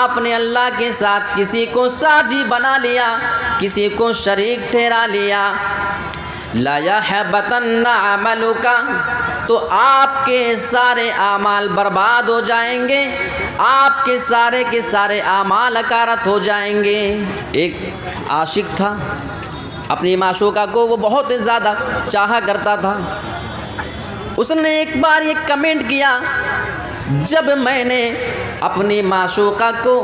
آپ نے اللہ کے ساتھ کسی کو ساجی بنا لیا، کسی کو شریک ٹھہرا لیا، لا يحبطن عملک، تو آپ کے سارے اعمال برباد ہو جائیں گے، آپ کے سارے اعمال اکارت ہو جائیں گے۔ ایک عاشق تھا، اپنی معشوقہ کو وہ بہت زیادہ چاہا کرتا تھا۔ اس نے ایک بار یہ کمنٹ کیا، جب میں نے اپنی معشوقہ کو،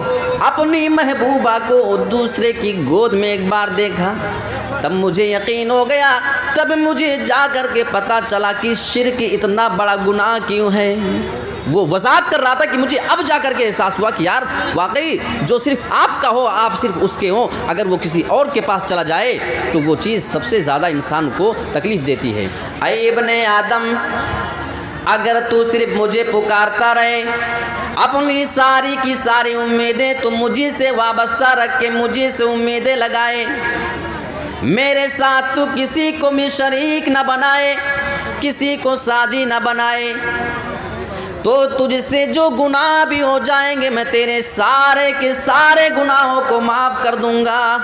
اپنی محبوبہ کو دوسرے کی گود میں ایک بار دیکھا، تب مجھے یقین ہو گیا، تب مجھے جا کر کے پتہ چلا کہ شرک اتنا بڑا گناہ کیوں ہے۔ وہ وضاحت کر رہا تھا کہ مجھے اب جا کر کے احساس ہوا کہ یار واقعی جو صرف آپ کا ہو، آپ صرف اس کے ہوں، اگر وہ کسی اور کے پاس چلا جائے تو وہ چیز سب سے زیادہ انسان کو تکلیف دیتی ہے۔ اے ابن آدم، اگر تو صرف مجھے پکارتا رہے، اپنی ساری کی ساری امیدیں تو مجھے سے وابستہ رکھ کے مجھے سے امیدیں لگائے، میرے ساتھ تو کسی کو بھی شریک نہ بنائے، کسی کو ساجی نہ بنائے، تو تجھ سے جو گناہ بھی ہو جائیں گے میں تیرے سارے کے سارے گناہوں کو معاف کر دوں گا۔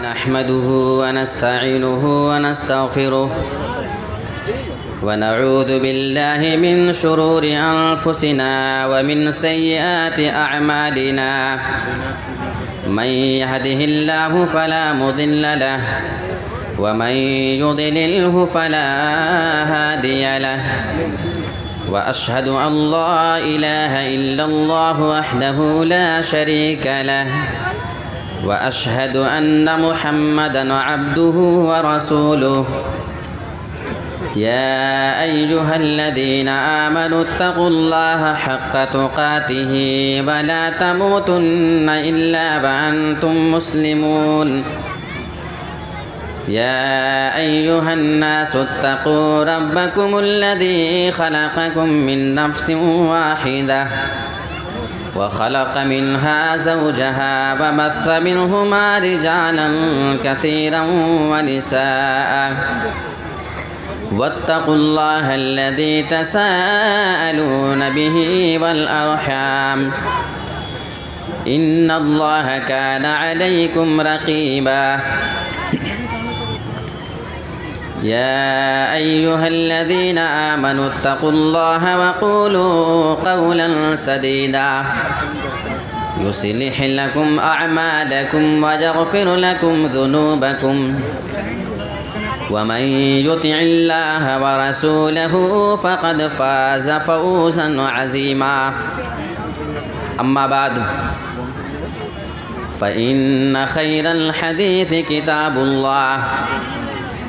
نحمده ونستعینه ونستغفره ونعوذ بالله من شرور أنفسنا ومن سيئات أعمالنا، من يهده الله فلا مضل له ومن يضلله فلا هادي له، وأشهد أن لا إله إلا الله وحده لا شريك له، وأشهد أن محمدًا عبده ورسوله، يا أيها الذين آمنوا اتقوا الله حق تقاته ولا تموتن إلا وأنتم مسلمون، يا أيها الناس اتقوا ربكم الذي خلقكم من نفس واحدة وخلق منها زوجها وبث منهما رجالا كثيرا ونساء، واتقوا الله الذي تساءلون به والأرحام، إن الله كان عليكم رقيبا، يا أيها الذين آمنوا اتقوا الله وقولوا قولا سديدا يصلح لكم أعمالكم ويغفر لكم ذنوبكم، ومن يطع الله ورسوله فقد فاز فوزا عظيما، أما بعد، فإن خير الحديث كتاب الله،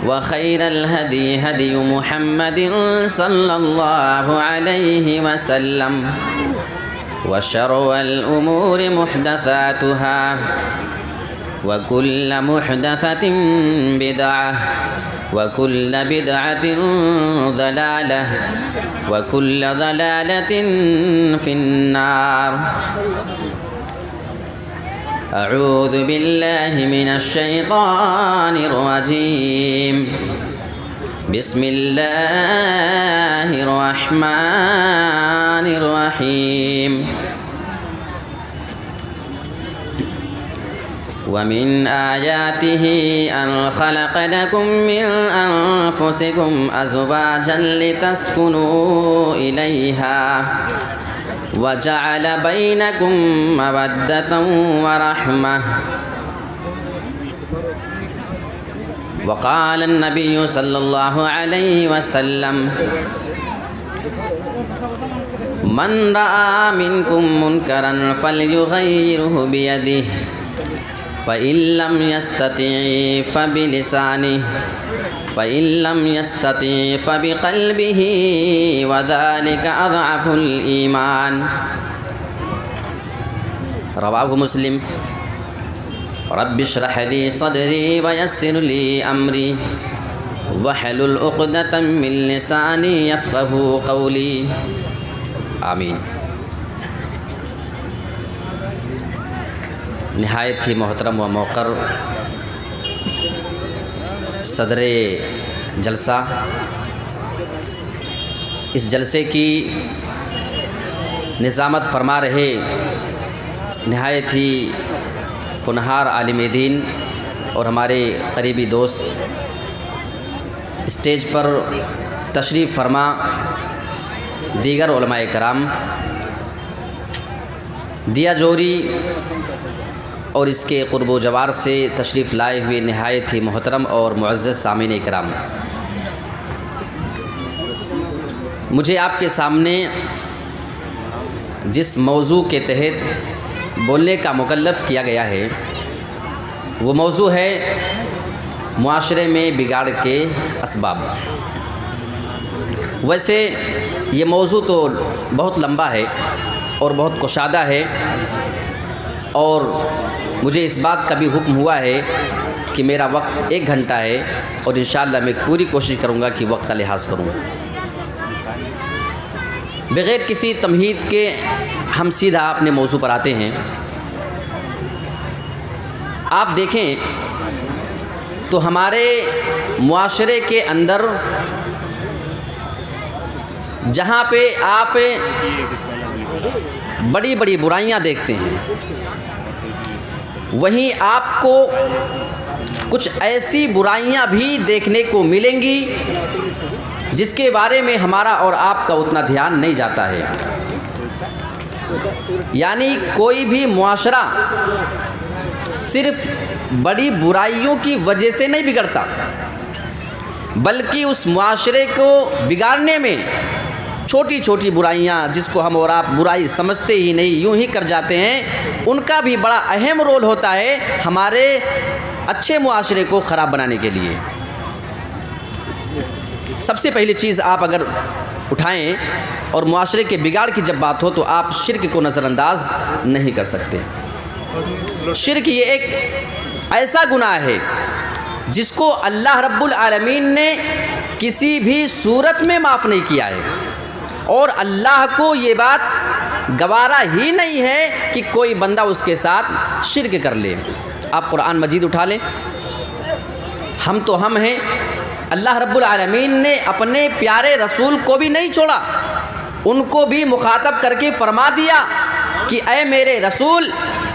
وخير الهدي هدي محمد صلى الله عليه وسلم، وشر الأمور محدثاتها، وكل محدثة بدعة، وكل بدعة ضلالة، وكل ضلالة في النار۔ أعوذ بالله من الشيطان الرجيم، بسم الله الرحمن الرحيم، ومن آياته أن خلق لكم من أنفسكم أزواجا لتسكنوا إليها، وجعل بينكم مودة ورحمة، وقال النبي صلى الله عليه وسلم: من رأى منكم منكرا فليغيره بيده، فإن لم يستطع فبلسانه، فإن لم يستطع فبقلبه، وذلك أضعف الإيمان، رواه مسلم۔ رب اشرح لي صدري ويسر لي أمري واحلل عقدة من لساني يفقهوا قولي، آمین۔ نہایت ہی محترم و موقر صدر جلسہ، اس جلسے کی نظامت فرما رہے نہایت ہی ہونہار عالم دین اور ہمارے قریبی دوست اسٹیج پر تشریف فرما دیگر علماء کرام، دیا جوری اور اس کے قرب و جوار سے تشریف لائے ہوئے نہایت ہی محترم اور معزز سامعین کرام، مجھے آپ کے سامنے جس موضوع کے تحت بولنے کا مکلف کیا گیا ہے وہ موضوع ہے معاشرے میں بگاڑ کے اسباب۔ ویسے یہ موضوع تو بہت لمبا ہے اور بہت کشادہ ہے، اور مجھے اس بات کا بھی حکم ہوا ہے کہ میرا وقت 1 گھنٹہ ہے، اور انشاءاللہ میں پوری کوشش کروں گا کہ وقت کا لحاظ کروں۔ بغیر کسی تمہید کے ہم سیدھا اپنے موضوع پر آتے ہیں۔ آپ دیکھیں تو ہمارے معاشرے کے اندر جہاں پہ آپ بڑی بڑی برائیاں دیکھتے ہیں، وہیں آپ کو کچھ ایسی برائیاں بھی دیکھنے کو ملیں گی جس کے بارے میں ہمارا اور آپ کا اتنا دھیان نہیں جاتا ہے۔ یعنی کوئی بھی معاشرہ صرف بڑی برائیوں کی وجہ سے نہیں بگڑتا، بلکہ اس معاشرے کو بگاڑنے میں چھوٹی چھوٹی برائیاں جس کو ہم اور آپ برائی سمجھتے ہی نہیں، یوں ہی کر جاتے ہیں، ان کا بھی بڑا اہم رول ہوتا ہے ہمارے اچھے معاشرے کو خراب بنانے کے لیے۔ سب سے پہلی چیز آپ اگر اٹھائیں اور معاشرے کے بگاڑ کی جب بات ہو تو آپ شرک کو نظر انداز نہیں کر سکتے۔ شرک یہ ایک ایسا گناہ ہے جس کو اللہ رب العالمین نے کسی بھی صورت میں معاف نہیں کیا ہے، اور اللہ کو یہ بات گوارا ہی نہیں ہے کہ کوئی بندہ اس کے ساتھ شرک کر لے۔ آپ قرآن مجید اٹھا لیں، ہم تو ہم ہیں، اللہ رب العالمین نے اپنے پیارے رسول کو بھی نہیں چھوڑا، ان کو بھی مخاطب کر کے فرما دیا کہ اے میرے رسول،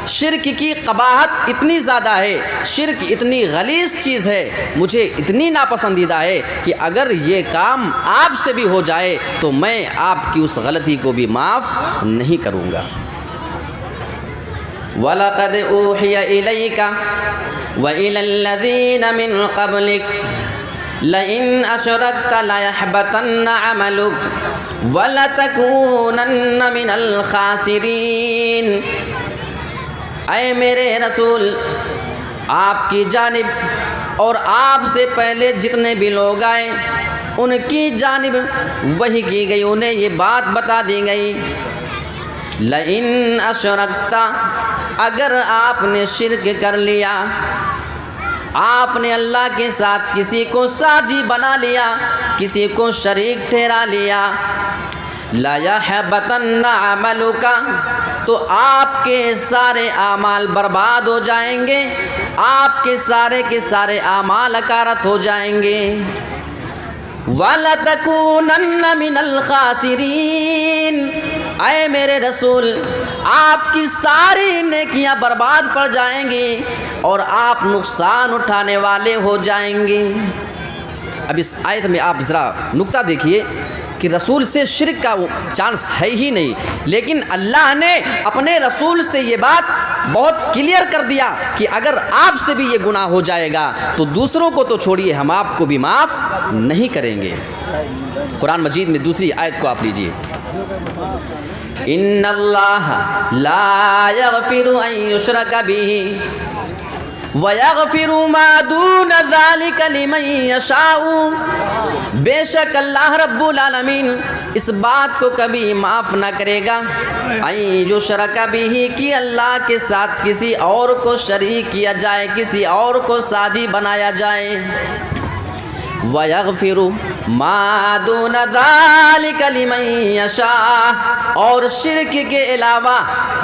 شرک کی قباحت اتنی زیادہ ہے، شرک اتنی غلیظ چیز ہے، مجھے اتنی ناپسندیدہ ہے کہ اگر یہ کام آپ سے بھی ہو جائے تو میں آپ کی اس غلطی کو بھی معاف نہیں کروں گا۔ وَلَقَدْ أُوحِيَ إِلَيْكَ وَإِلَى الَّذِينَ مِنْ قَبْلِكَ لَئِنْ أَشْرَكْتَ لَيَحْبَطَنَّ عَمَلُكَ وَلَتَكُونَنَّ مِنَ الْخَاسِرِينَ۔ اے میرے رسول، آپ کی جانب اور آپ سے پہلے جتنے بھی لوگ آئے ان کی جانب وحی کی گئی، انہیں یہ بات بتا دی گئی، لئن اشرکتا، اگر آپ نے شرک کر لیا، آپ نے اللہ کے ساتھ کسی کو ساجی بنا لیا، کسی کو شریک ٹھہرا لیا، لا یحبطن عملک، تو آپ کے سارے اعمال برباد ہو جائیں گے، آپ کے سارے اعمال اکارت ہو جائیں گے، وَلَتَكُونَنَّ مِنَ الْخَاسِرِينَ۔ اے میرے رسول، آپ کی ساری نیکیاں برباد پڑ جائیں گی اور آپ نقصان اٹھانے والے ہو جائیں گے۔ اب اس آیت میں آپ ذرا نکتہ دیکھیے کہ رسول سے شرک کا چانس ہے ہی نہیں، لیکن اللہ نے اپنے رسول سے یہ بات بہت کلیئر کر دیا کہ اگر آپ سے بھی یہ گناہ ہو جائے گا تو دوسروں کو تو چھوڑیے، ہم آپ کو بھی معاف نہیں کریں گے۔ قرآن مجید میں دوسری آیت کو آپ لیجئے، ان اللہ لا یغفر ان یشرک بہ وَيَغْفِرُ مَا دُونَ ذَلِكَ لِمَن يَشَاءُ۔ بے شک اللہ رب العالمین اس بات کو کبھی معاف نہ کرے گا، اَن یُشْرَکَ بِہ، کہ اللہ کے ساتھ کسی اور کو شریک کیا جائے، کسی اور کو ساجی بنایا جائے، وَيَغْفِرُ مَا دُونَ ذَلِكَ لِمَن يَشَاءُ، اور شرک کے علاوہ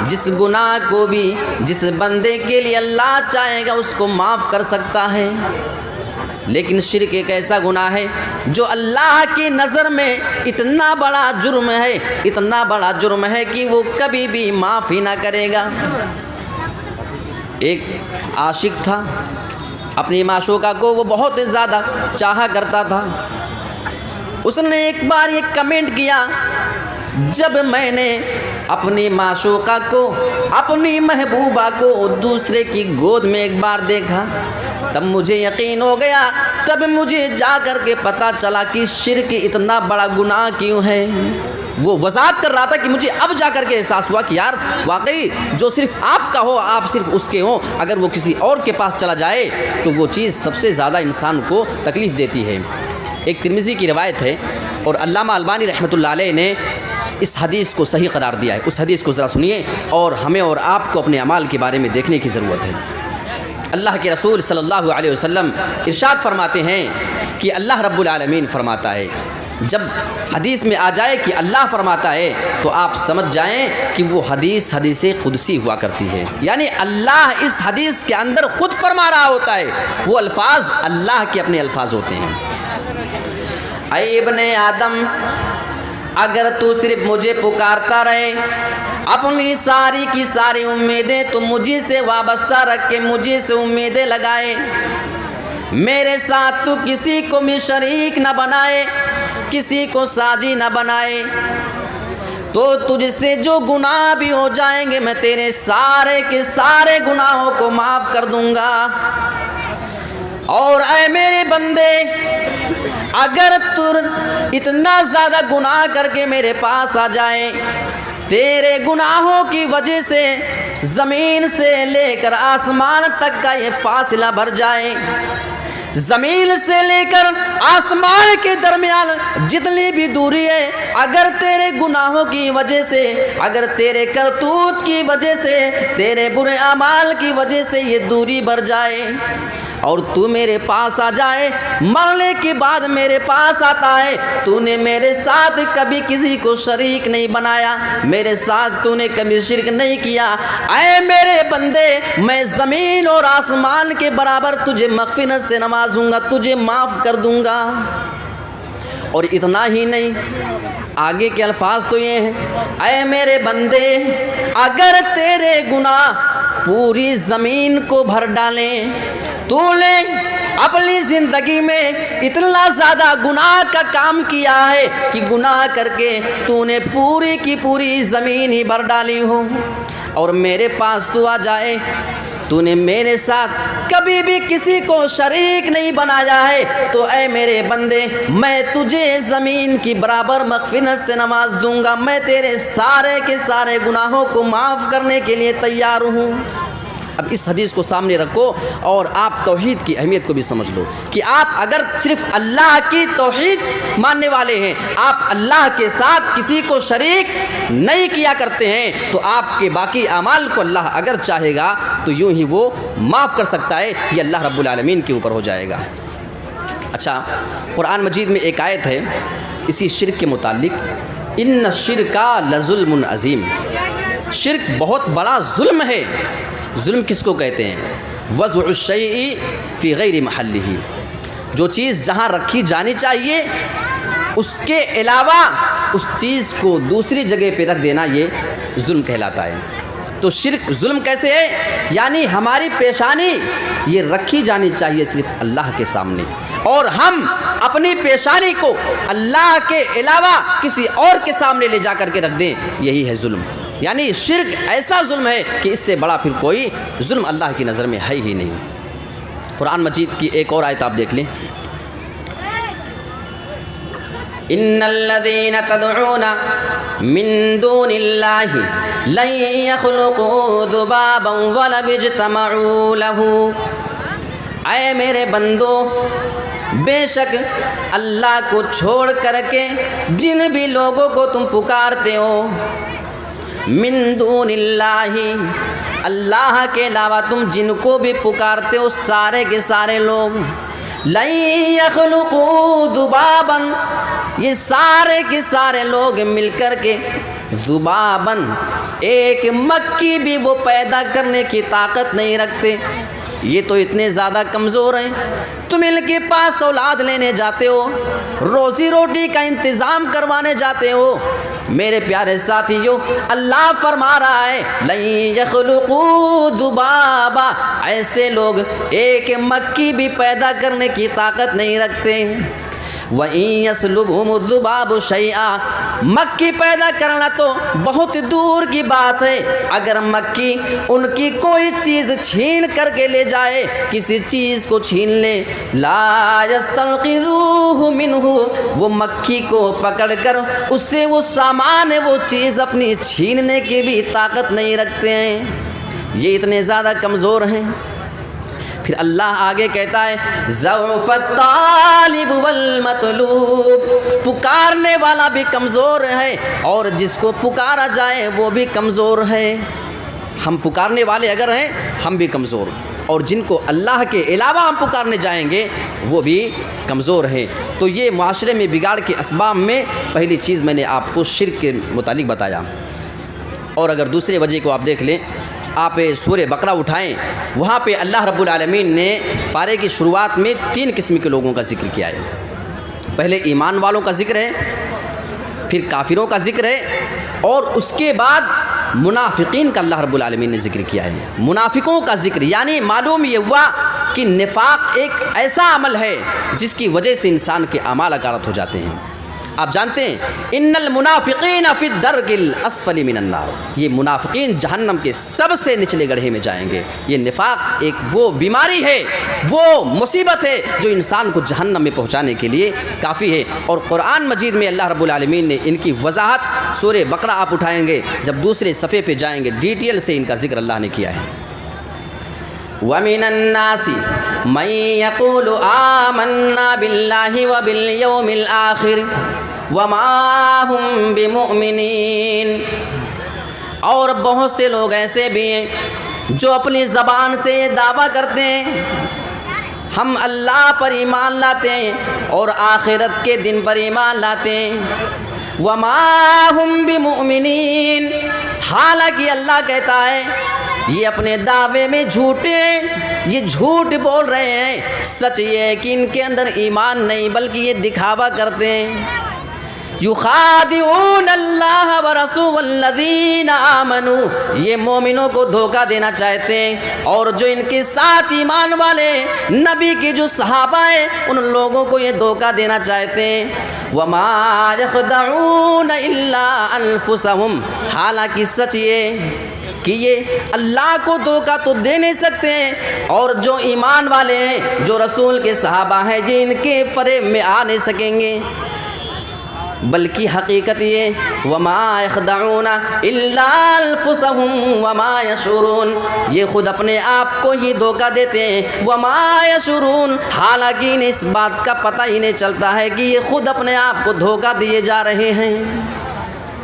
جس گناہ کو بھی جس بندے کے لیے اللہ چاہے گا اس کو معاف کر سکتا ہے۔ لیکن شرک ایک ایسا گناہ ہے جو اللہ کی نظر میں اتنا بڑا جرم ہے، اتنا بڑا جرم ہے کہ وہ کبھی بھی معافی نہ کرے گا۔ ایک عاشق تھا، اپنی معشوقہ کو وہ بہت زیادہ چاہا کرتا تھا۔ اس نے ایک بار یہ کمنٹ کیا، جب میں نے اپنی معشوقہ کو، اپنی محبوبہ کو دوسرے کی گود میں ایک بار دیکھا، تب مجھے یقین ہو گیا، تب مجھے جا کر کے پتہ چلا کہ شرک اتنا بڑا گناہ کیوں ہے۔ وہ وضاحت کر رہا تھا کہ مجھے اب جا کر کے احساس ہوا کہ یار واقعی جو صرف آپ کا ہو، آپ صرف اس کے ہوں، اگر وہ کسی اور کے پاس چلا جائے تو وہ چیز سب سے زیادہ انسان کو تکلیف دیتی ہے۔ ایک ترمذی کی روایت ہے اور علامہ البانی رحمۃ اللہ علیہ نے اس حدیث کو صحیح قرار دیا ہے۔ اس حدیث کو ذرا سنیے اور ہمیں اور آپ کو اپنے اعمال کے بارے میں دیکھنے کی ضرورت ہے۔ اللہ کے رسول صلی اللہ علیہ وسلم ارشاد فرماتے ہیں کہ اللہ رب العالمین فرماتا ہے، جب حدیث میں آ جائے کہ اللہ فرماتا ہے تو آپ سمجھ جائیں کہ وہ حدیث قدسی ہوا کرتی ہے، یعنی اللہ اس حدیث کے اندر خود فرما رہا ہوتا ہے، وہ الفاظ اللہ کے اپنے الفاظ ہوتے ہیں۔ اے ابن آدم، اگر تو صرف مجھے پکارتا رہے، اپنی ساری کی ساری امیدیں تو مجھے سے وابستہ رکھ کے مجھے سے امیدیں لگائے، میرے ساتھ تو کسی کو بھی شریک نہ بنائے، کسی کو ساجی نہ بنائے، تو تجھ سے جو گناہ بھی ہو جائیں گے میں تیرے سارے کے سارے گناہوں کو معاف کر دوں گا۔ اور اے میرے بندے، اگر تو اتنا زیادہ گناہ کر کے میرے پاس آ جائے، تیرے گناہوں کی وجہ سے زمین سے لے کر آسمان تک کا یہ فاصلہ بڑھ جائے، زمین سے لے کر آسمان کے درمیان جتنی بھی دوری ہے، اگر تیرے گناہوں کی وجہ سے، اگر تیرے کرتوت کی وجہ سے، تیرے برے اعمال کی وجہ سے یہ دوری بڑھ جائے اور تو میرے پاس آ جائے، مرنے کے بعد میرے پاس آتا ہے، تو نے میرے ساتھ کبھی کسی کو شریک نہیں بنایا، میرے ساتھ تو نے کبھی شرک نہیں کیا، اے میرے بندے، میں زمین اور آسمان کے برابر تجھے مغفرت سے نوازوں گا، تجھے معاف کر دوں گا۔ اور اتنا ہی نہیں، آگے کے الفاظ تو یہ ہیں، اے میرے بندے، اگر تیرے گناہ پوری زمین کو بھر ڈالیں، تو نے اپنی زندگی میں اتنا زیادہ گناہ کا کام کیا ہے کہ گناہ کر کے تو نے پوری کی پوری زمین ہی بھر ڈالی ہو، اور میرے پاس تو آ جائے، تو نے میرے ساتھ کبھی بھی کسی کو شریک نہیں بنایا ہے، تو اے میرے بندے، میں تجھے زمین کی برابر مغفرت سے نواز دوں گا، میں تیرے سارے کے سارے گناہوں کو معاف کرنے کے لیے تیار ہوں۔ اب اس حدیث کو سامنے رکھو اور آپ توحید کی اہمیت کو بھی سمجھ لو کہ آپ اگر صرف اللہ کی توحید ماننے والے ہیں، آپ اللہ کے ساتھ کسی کو شریک نہیں کیا کرتے ہیں، تو آپ کے باقی اعمال کو اللہ اگر چاہے گا تو یوں ہی وہ معاف کر سکتا ہے، یہ اللہ رب العالمین کے اوپر ہو جائے گا۔ اچھا، قرآن مجید میں ایک آیت ہے اسی شرک کے متعلق، ان الشرک لظلم عظیم، شرک بہت بڑا ظلم ہے۔ ظلم کس کو کہتے ہیں؟ وضع الشیء فی غیر محلہ، جو چیز جہاں رکھی جانی چاہیے اس کے علاوہ اس چیز کو دوسری جگہ پہ رکھ دینا، یہ ظلم کہلاتا ہے۔ تو شرک ظلم کیسے ہے؟ یعنی ہماری پیشانی یہ رکھی جانی چاہیے صرف اللہ کے سامنے، اور ہم اپنی پیشانی کو اللہ کے علاوہ کسی اور کے سامنے لے جا کر کے رکھ دیں، یہی ہے ظلم۔ یعنی شرک ایسا ظلم ہے کہ اس سے بڑا پھر کوئی ظلم اللہ کی نظر میں ہے ہی نہیں۔ قرآن مجید کی ایک اور آیت آپ دیکھ لیں، ان الذین تدعون من دون اللہ لن یخلقوا ذبابا ولو اجتمعوا لہ، اے میرے بندو، بے شک اللہ کو چھوڑ کر کے جن بھی لوگوں کو تم پکارتے ہو، من دون اللہ، اللہ کے علاوہ تم جن کو بھی پکارتے ہو سارے کے سارے لوگ، لن یخلقوا ذبابا، یہ سارے کے سارے لوگ مل کر کے ذبابا، ایک مکھی بھی وہ پیدا کرنے کی طاقت نہیں رکھتے، یہ تو اتنے زیادہ کمزور ہیں، تم ان کے پاس اولاد لینے جاتے ہو، روزی روٹی کا انتظام کروانے جاتے ہو۔ میرے پیارے ساتھیو، اللہ فرما رہا ہے لَن يَخْلُقُوا ذُبَابًا، ایسے لوگ ایک مکھی بھی پیدا کرنے کی طاقت نہیں رکھتے۔ وَإِن يَسْلُبْهُمُ الذُّبَابُ شَيْئًا، مکھی پیدا کرنا تو بہت دور کی بات ہے، اگر مکھی ان کی کوئی چیز چھین کر کے لے جائے، کسی چیز کو چھین لے، لا يستنقذوه منه، وہ مکھی کو پکڑ کر اس سے وہ سامان وہ چیز اپنی چھیننے کی بھی طاقت نہیں رکھتے ہیں، یہ اتنے زیادہ کمزور ہیں۔ پھر اللہ آگے کہتا ہے ضعف الطالب والمطلوب، پکارنے والا بھی کمزور ہے اور جس کو پکارا جائے وہ بھی کمزور ہے۔ ہم پکارنے والے اگر ہیں ہم بھی کمزور، اور جن کو اللہ کے علاوہ ہم پکارنے جائیں گے وہ بھی کمزور ہیں۔ تو یہ معاشرے میں بگاڑ کے اسباب میں پہلی چیز میں نے آپ کو شرک کے متعلق بتایا۔ اور اگر دوسرے وجہ کو آپ دیکھ لیں، آپ سورہ بقرہ اٹھائیں، وہاں پہ اللہ رب العالمین نے پارے کی شروعات میں 3 قسم کے لوگوں کا ذکر کیا ہے۔ پہلے ایمان والوں کا ذکر ہے، پھر کافروں کا ذکر ہے، اور اس کے بعد منافقین کا اللہ رب العالمین نے ذکر کیا ہے۔ منافقوں کا ذکر یعنی معلوم یہ ہوا کہ نفاق ایک ایسا عمل ہے جس کی وجہ سے انسان کے اعمال اکارت ہو جاتے ہیں۔ آپ جانتے ہیں ان المنافقین فی الدرک الاسفل من النار، یہ منافقین جہنم کے سب سے نچلے گڑھے میں جائیں گے۔ یہ نفاق ایک وہ بیماری ہے، وہ مصیبت ہے جو انسان کو جہنم میں پہنچانے کے لیے کافی ہے۔ اور قرآن مجید میں اللہ رب العالمین نے ان کی وضاحت سورہ بقرہ آپ اٹھائیں گے، جب دوسرے صفحے پہ جائیں گے ڈیٹیل سے ان کا ذکر اللہ نے کیا ہے۔ وَمِنَ النَّاسِ مَن يَقُولُ آمَنَّا بِاللَّهِ وَبِالْيَوْمِ الْآخِرِ وَمَا هُمْ بِمُؤْمِنِينَ، اور بہت سے لوگ ایسے بھی ہیں جو اپنی زبان سے یہ دعویٰ کرتے ہیں ہم اللہ پر ایمان لاتے ہیں اور آخرت کے دن پر ایمان لاتے ہیں، وَمَا هُمْ بِمُؤْمِنِينَ، حالانکہ اللہ کہتا ہے یہ اپنے دعوے میں جھوٹے ہیں، یہ جھوٹ بول رہے ہیں، سچ یہ ہے کہ ان کے اندر ایمان نہیں بلکہ یہ دکھاوا کرتے ہیں۔ یخادعون اللہ ورسولہ والذین آمنوا، یہ مومنوں کو دھوکہ دینا چاہتے ہیں، اور جو ان کے ساتھ ایمان والے نبی کے جو صحابہ ہیں ان لوگوں کو یہ دھوکہ دینا چاہتے ہیں۔ وما یخدعون الا انفسہم، حالانکہ سچ یہ کہ یہ اللہ کو دھوکہ تو دے نہیں سکتے ہیں، اور جو ایمان والے ہیں جو رسول کے صحابہ ہیں یہ ان کے فریب میں آ نہیں سکیں گے، بلکہ حقیقت یہ وما یخدعون الا انفسہم وما یشعرون، یہ خود اپنے آپ کو ہی دھوکہ دیتے ہیں، وما یشعرون، حالانکہ انہیں اس بات کا پتہ ہی نہیں چلتا ہے کہ یہ خود اپنے آپ کو دھوکہ دیے جا رہے ہیں۔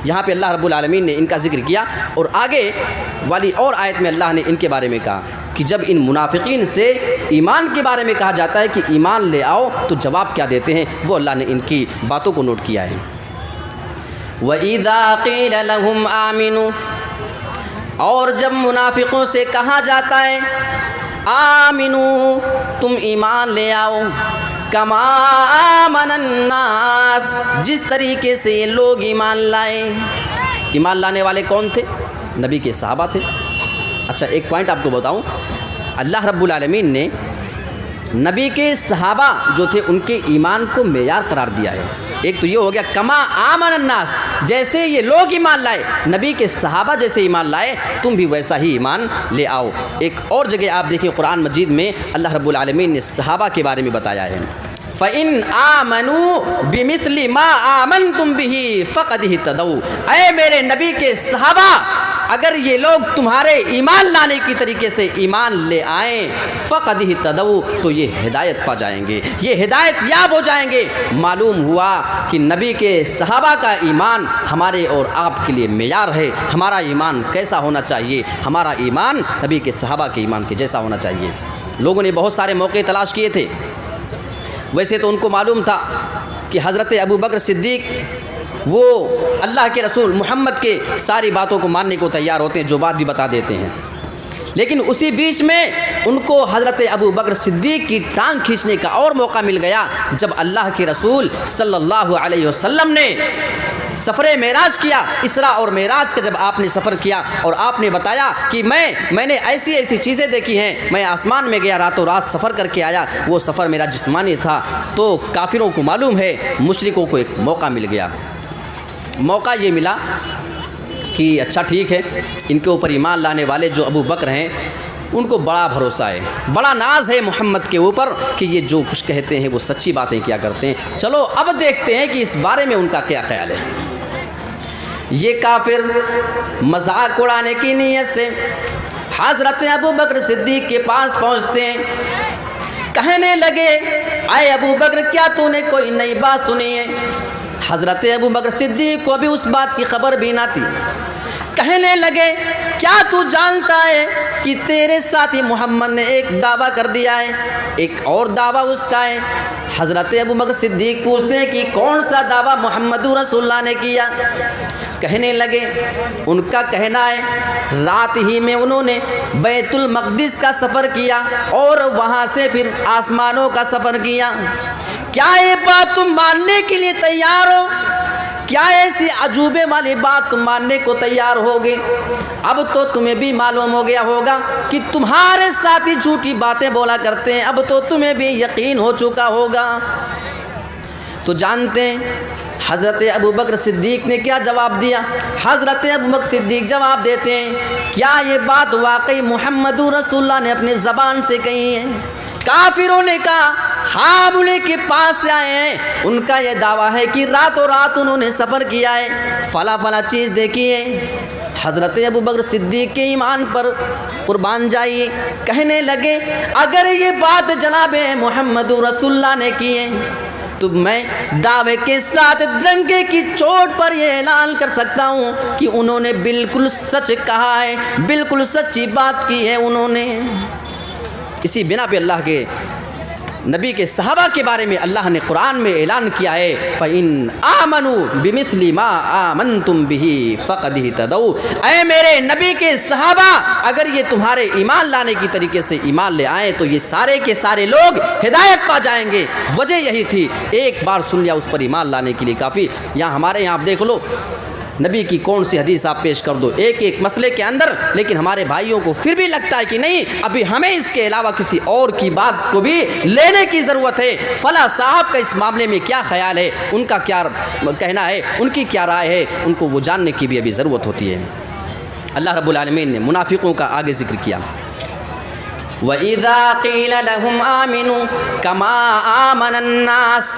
یہاں پہ اللہ رب العالمین نے ان کا ذکر کیا، اور آگے والی اور آیت میں اللہ نے ان کے بارے میں کہا کہ جب ان منافقین سے ایمان کے بارے میں کہا جاتا ہے کہ ایمان لے آؤ تو جواب کیا دیتے ہیں، وہ اللہ نے ان کی باتوں کو نوٹ کیا ہے۔ وَإِذَا قِيلَ لَهُمْ آمِنُوا، اور جب منافقوں سے کہا جاتا ہے آمنو، تم ایمان لے آؤ، کما آمن الناس، جس طریقے سے یہ لوگ ایمان لائے۔ ایمان لانے والے کون تھے؟ نبی کے صحابہ تھے۔ اچھا ایک پوائنٹ آپ کو بتاؤں، اللہ رب العالمین نے نبی کے صحابہ جو تھے ان کے ایمان کو معیار قرار دیا ہے۔ ایک تو یہ ہو گیا کما آمن الناس، جیسے یہ لوگ ایمان لائے، نبی کے صحابہ جیسے ایمان لائے تم بھی ویسا ہی ایمان لے آؤ۔ ایک اور جگہ آپ دیکھیں قرآن مجید میں اللہ رب العالمین نے صحابہ کے بارے میں بتایا ہے، فَإِنْ آمَنُوا بِمِثْلِ مَا آمَنْتُمْ بِهِ فَقَدْ اهْتَدَوْا، اے میرے نبی کے صحابہ اگر یہ لوگ تمہارے ایمان لانے کی طریقے سے ایمان لے آئیں فَقَدْ اهْتَدَوْا، تو یہ ہدایت پا جائیں گے، یہ ہدایت یاب ہو جائیں گے۔ معلوم ہوا کہ نبی کے صحابہ کا ایمان ہمارے اور آپ کے لیے معیار ہے، ہمارا ایمان کیسا ہونا چاہیے، ہمارا ایمان نبی کے صحابہ کے ایمان کے جیسا ہونا چاہیے۔ لوگوں نے بہت سارے موقع تلاش کیے تھے، ویسے تو ان کو معلوم تھا کہ حضرت ابو بکر صدیق وہ اللہ کے رسول محمد کے ساری باتوں کو ماننے کو تیار ہوتے ہیں، جو بات بھی بتا دیتے ہیں، لیکن اسی بیچ میں ان کو حضرت ابو بکر صدیق کی ٹانگ کھینچنے کا اور موقع مل گیا جب اللہ کے رسول صلی اللہ علیہ وسلم نے سفر معراج کیا. اسراء اور معراج کا جب آپ نے سفر کیا اور آپ نے بتایا کہ میں نے ایسی ایسی چیزیں دیکھی ہیں, میں آسمان میں گیا, راتوں رات سفر کر کے آیا, وہ سفر میرا جسمانی تھا, تو کافروں کو معلوم ہے, مشرکوں کو ایک موقع مل گیا. موقع یہ ملا کہ اچھا ٹھیک ہے, ان کے اوپر ایمان لانے والے جو ابو بکر ہیں ان کو بڑا بھروسہ ہے, بڑا ناز ہے محمد کے اوپر کہ یہ جو کچھ کہتے ہیں وہ سچی باتیں کیا کرتے ہیں. چلو اب دیکھتے ہیں کہ اس بارے میں ان کا کیا خیال ہے. یہ کافر مذاق اڑانے کی نیت سے حضرت ابو بکر صدیق کے پاس پہنچتے ہیں, کہنے لگے اے ابو بکر کیا تو نے کوئی نئی بات سنی ہے؟ حضرت ابو بکر صدیق کو بھی اس بات کی خبر بھی نہ تھی. کہنے لگے کیا تو جانتا ہے کہ تیرے ساتھی محمد نے ایک دعویٰ کر دیا ہے, ایک اور دعویٰ اس کا ہے. حضرت ابو بکر صدیق پوچھتے ہیں کہ کون سا دعویٰ محمد رسول اللہ نے کیا؟ کہنے لگے ان کا کہنا ہے رات ہی میں انہوں نے بیت المقدس کا سفر کیا اور وہاں سے پھر آسمانوں کا سفر کیا. کیا یہ بات تم ماننے کے لیے تیار ہو؟ کیا ایسی عجوبے والی بات تم ماننے کو تیار ہوگے؟ اب تو تمہیں بھی معلوم ہو گیا ہوگا کہ تمہارے ساتھی جھوٹی باتیں بولا کرتے ہیں, اب تو تمہیں بھی یقین ہو چکا ہوگا. تو جانتے ہیں حضرت ابو بکر صدیق نے کیا جواب دیا؟ حضرت ابو بکر صدیق جواب دیتے ہیں کیا یہ بات واقعی محمد رسول اللہ نے اپنی زبان سے کہی ہے؟ کافروں نے کہا ہاں بولے کے پاس سے آئے ہیں, ان کا یہ دعویٰ ہے کہ راتوں رات انہوں نے سفر کیا ہے, فلاں فلاں چیز دیکھی ہے. حضرت ابو بکر صدیق کے ایمان پر قربان جائیے, کہنے لگے اگر یہ بات جناب محمد رسول اللہ نے کی ہے تو میں دعوے کے ساتھ ڈنکے کی چوٹ پر یہ اعلان کر سکتا ہوں کہ انہوں نے بالکل سچ کہا ہے, بالکل سچی بات کی ہے انہوں نے. اسی بنا پہ اللہ کے نبی کے صحابہ کے بارے میں اللہ نے قرآن میں اعلان کیا ہے فَإِنْ آمَنُوا بِمِثْلِ مَا آمَنْتُمْ بِهِ فَقَدْ اهْتَدَوْا. اے میرے نبی کے صحابہ اگر یہ تمہارے ایمان لانے کی طریقے سے ایمان لے آئیں تو یہ سارے کے سارے لوگ ہدایت پا جائیں گے. وجہ یہی تھی, ایک بار سن لیا اس پر ایمان لانے کے لیے کافی. یہاں ہمارے یہاں آپ دیکھ لو نبی کی کون سی حدیث آپ پیش کر دو ایک ایک مسئلے کے اندر, لیکن ہمارے بھائیوں کو پھر بھی لگتا ہے کہ نہیں ابھی ہمیں اس کے علاوہ کسی اور کی بات کو بھی لینے کی ضرورت ہے. فلاں صاحب کا اس معاملے میں کیا خیال ہے, ان کا کیا کہنا ہے, ان کی کیا رائے ہے, ان کو وہ جاننے کی بھی ابھی ضرورت ہوتی ہے. اللہ رب العالمین نے منافقوں کا آگے ذکر کیا. وَإِذَا قِيلَ لَهُمْ آمِنُوا كَمَا آمَنَ النَّاسِ,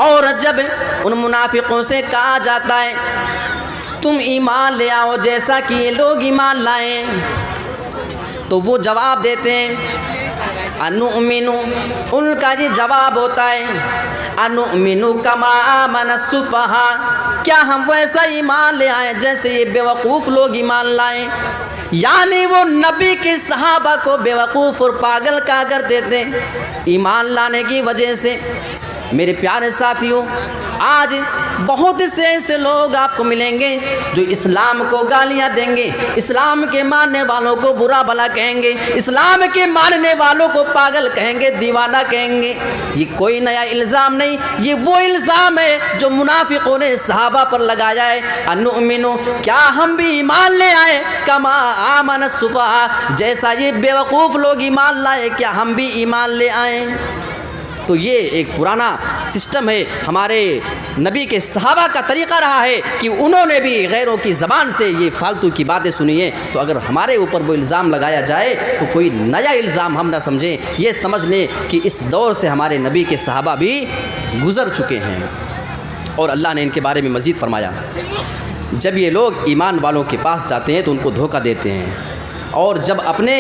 اور جب ان منافقوں سے کہا جاتا ہے تم ایمان لے آؤ جیسا کہ یہ لوگ ایمان لائیں, تو وہ جواب دیتے ہیں انؤمنو, ان کا یہ جواب ہوتا ہے انؤمنو کما آمن السفہاء, کیا ہم ویسا ایمان لے آئیں جیسے یہ بیوقوف لوگ ایمان لائیں. یعنی وہ نبی کے صحابہ کو بیوقوف اور پاگل کہا کرتے تھے ایمان لانے کی وجہ سے. میرے پیارے ساتھیوں, آج بہت سے ایسے لوگ آپ کو ملیں گے جو اسلام کو گالیاں دیں گے, اسلام کے ماننے والوں کو برا بھلا کہیں گے, اسلام کے ماننے والوں کو پاگل کہیں گے, دیوانہ کہیں گے. یہ کوئی نیا الزام نہیں, یہ وہ الزام ہے جو منافقوں نے صحابہ پر لگایا ہے. انؤمنو, کیا ہم بھی ایمان لے آئے کما آمن السفہاء, جیسا یہ بیوقوف لوگ ایمان لائے کیا ہم بھی ایمان لے آئیں. تو یہ ایک پرانا سسٹم ہے, ہمارے نبی کے صحابہ کا طریقہ رہا ہے کہ انہوں نے بھی غیروں کی زبان سے یہ فالتو کی باتیں سنی ہیں. تو اگر ہمارے اوپر وہ الزام لگایا جائے تو کوئی نیا الزام ہم نہ سمجھیں, یہ سمجھ لیں کہ اس دور سے ہمارے نبی کے صحابہ بھی گزر چکے ہیں. اور اللہ نے ان کے بارے میں مزید فرمایا جب یہ لوگ ایمان والوں کے پاس جاتے ہیں تو ان کو دھوکہ دیتے ہیں, اور جب اپنے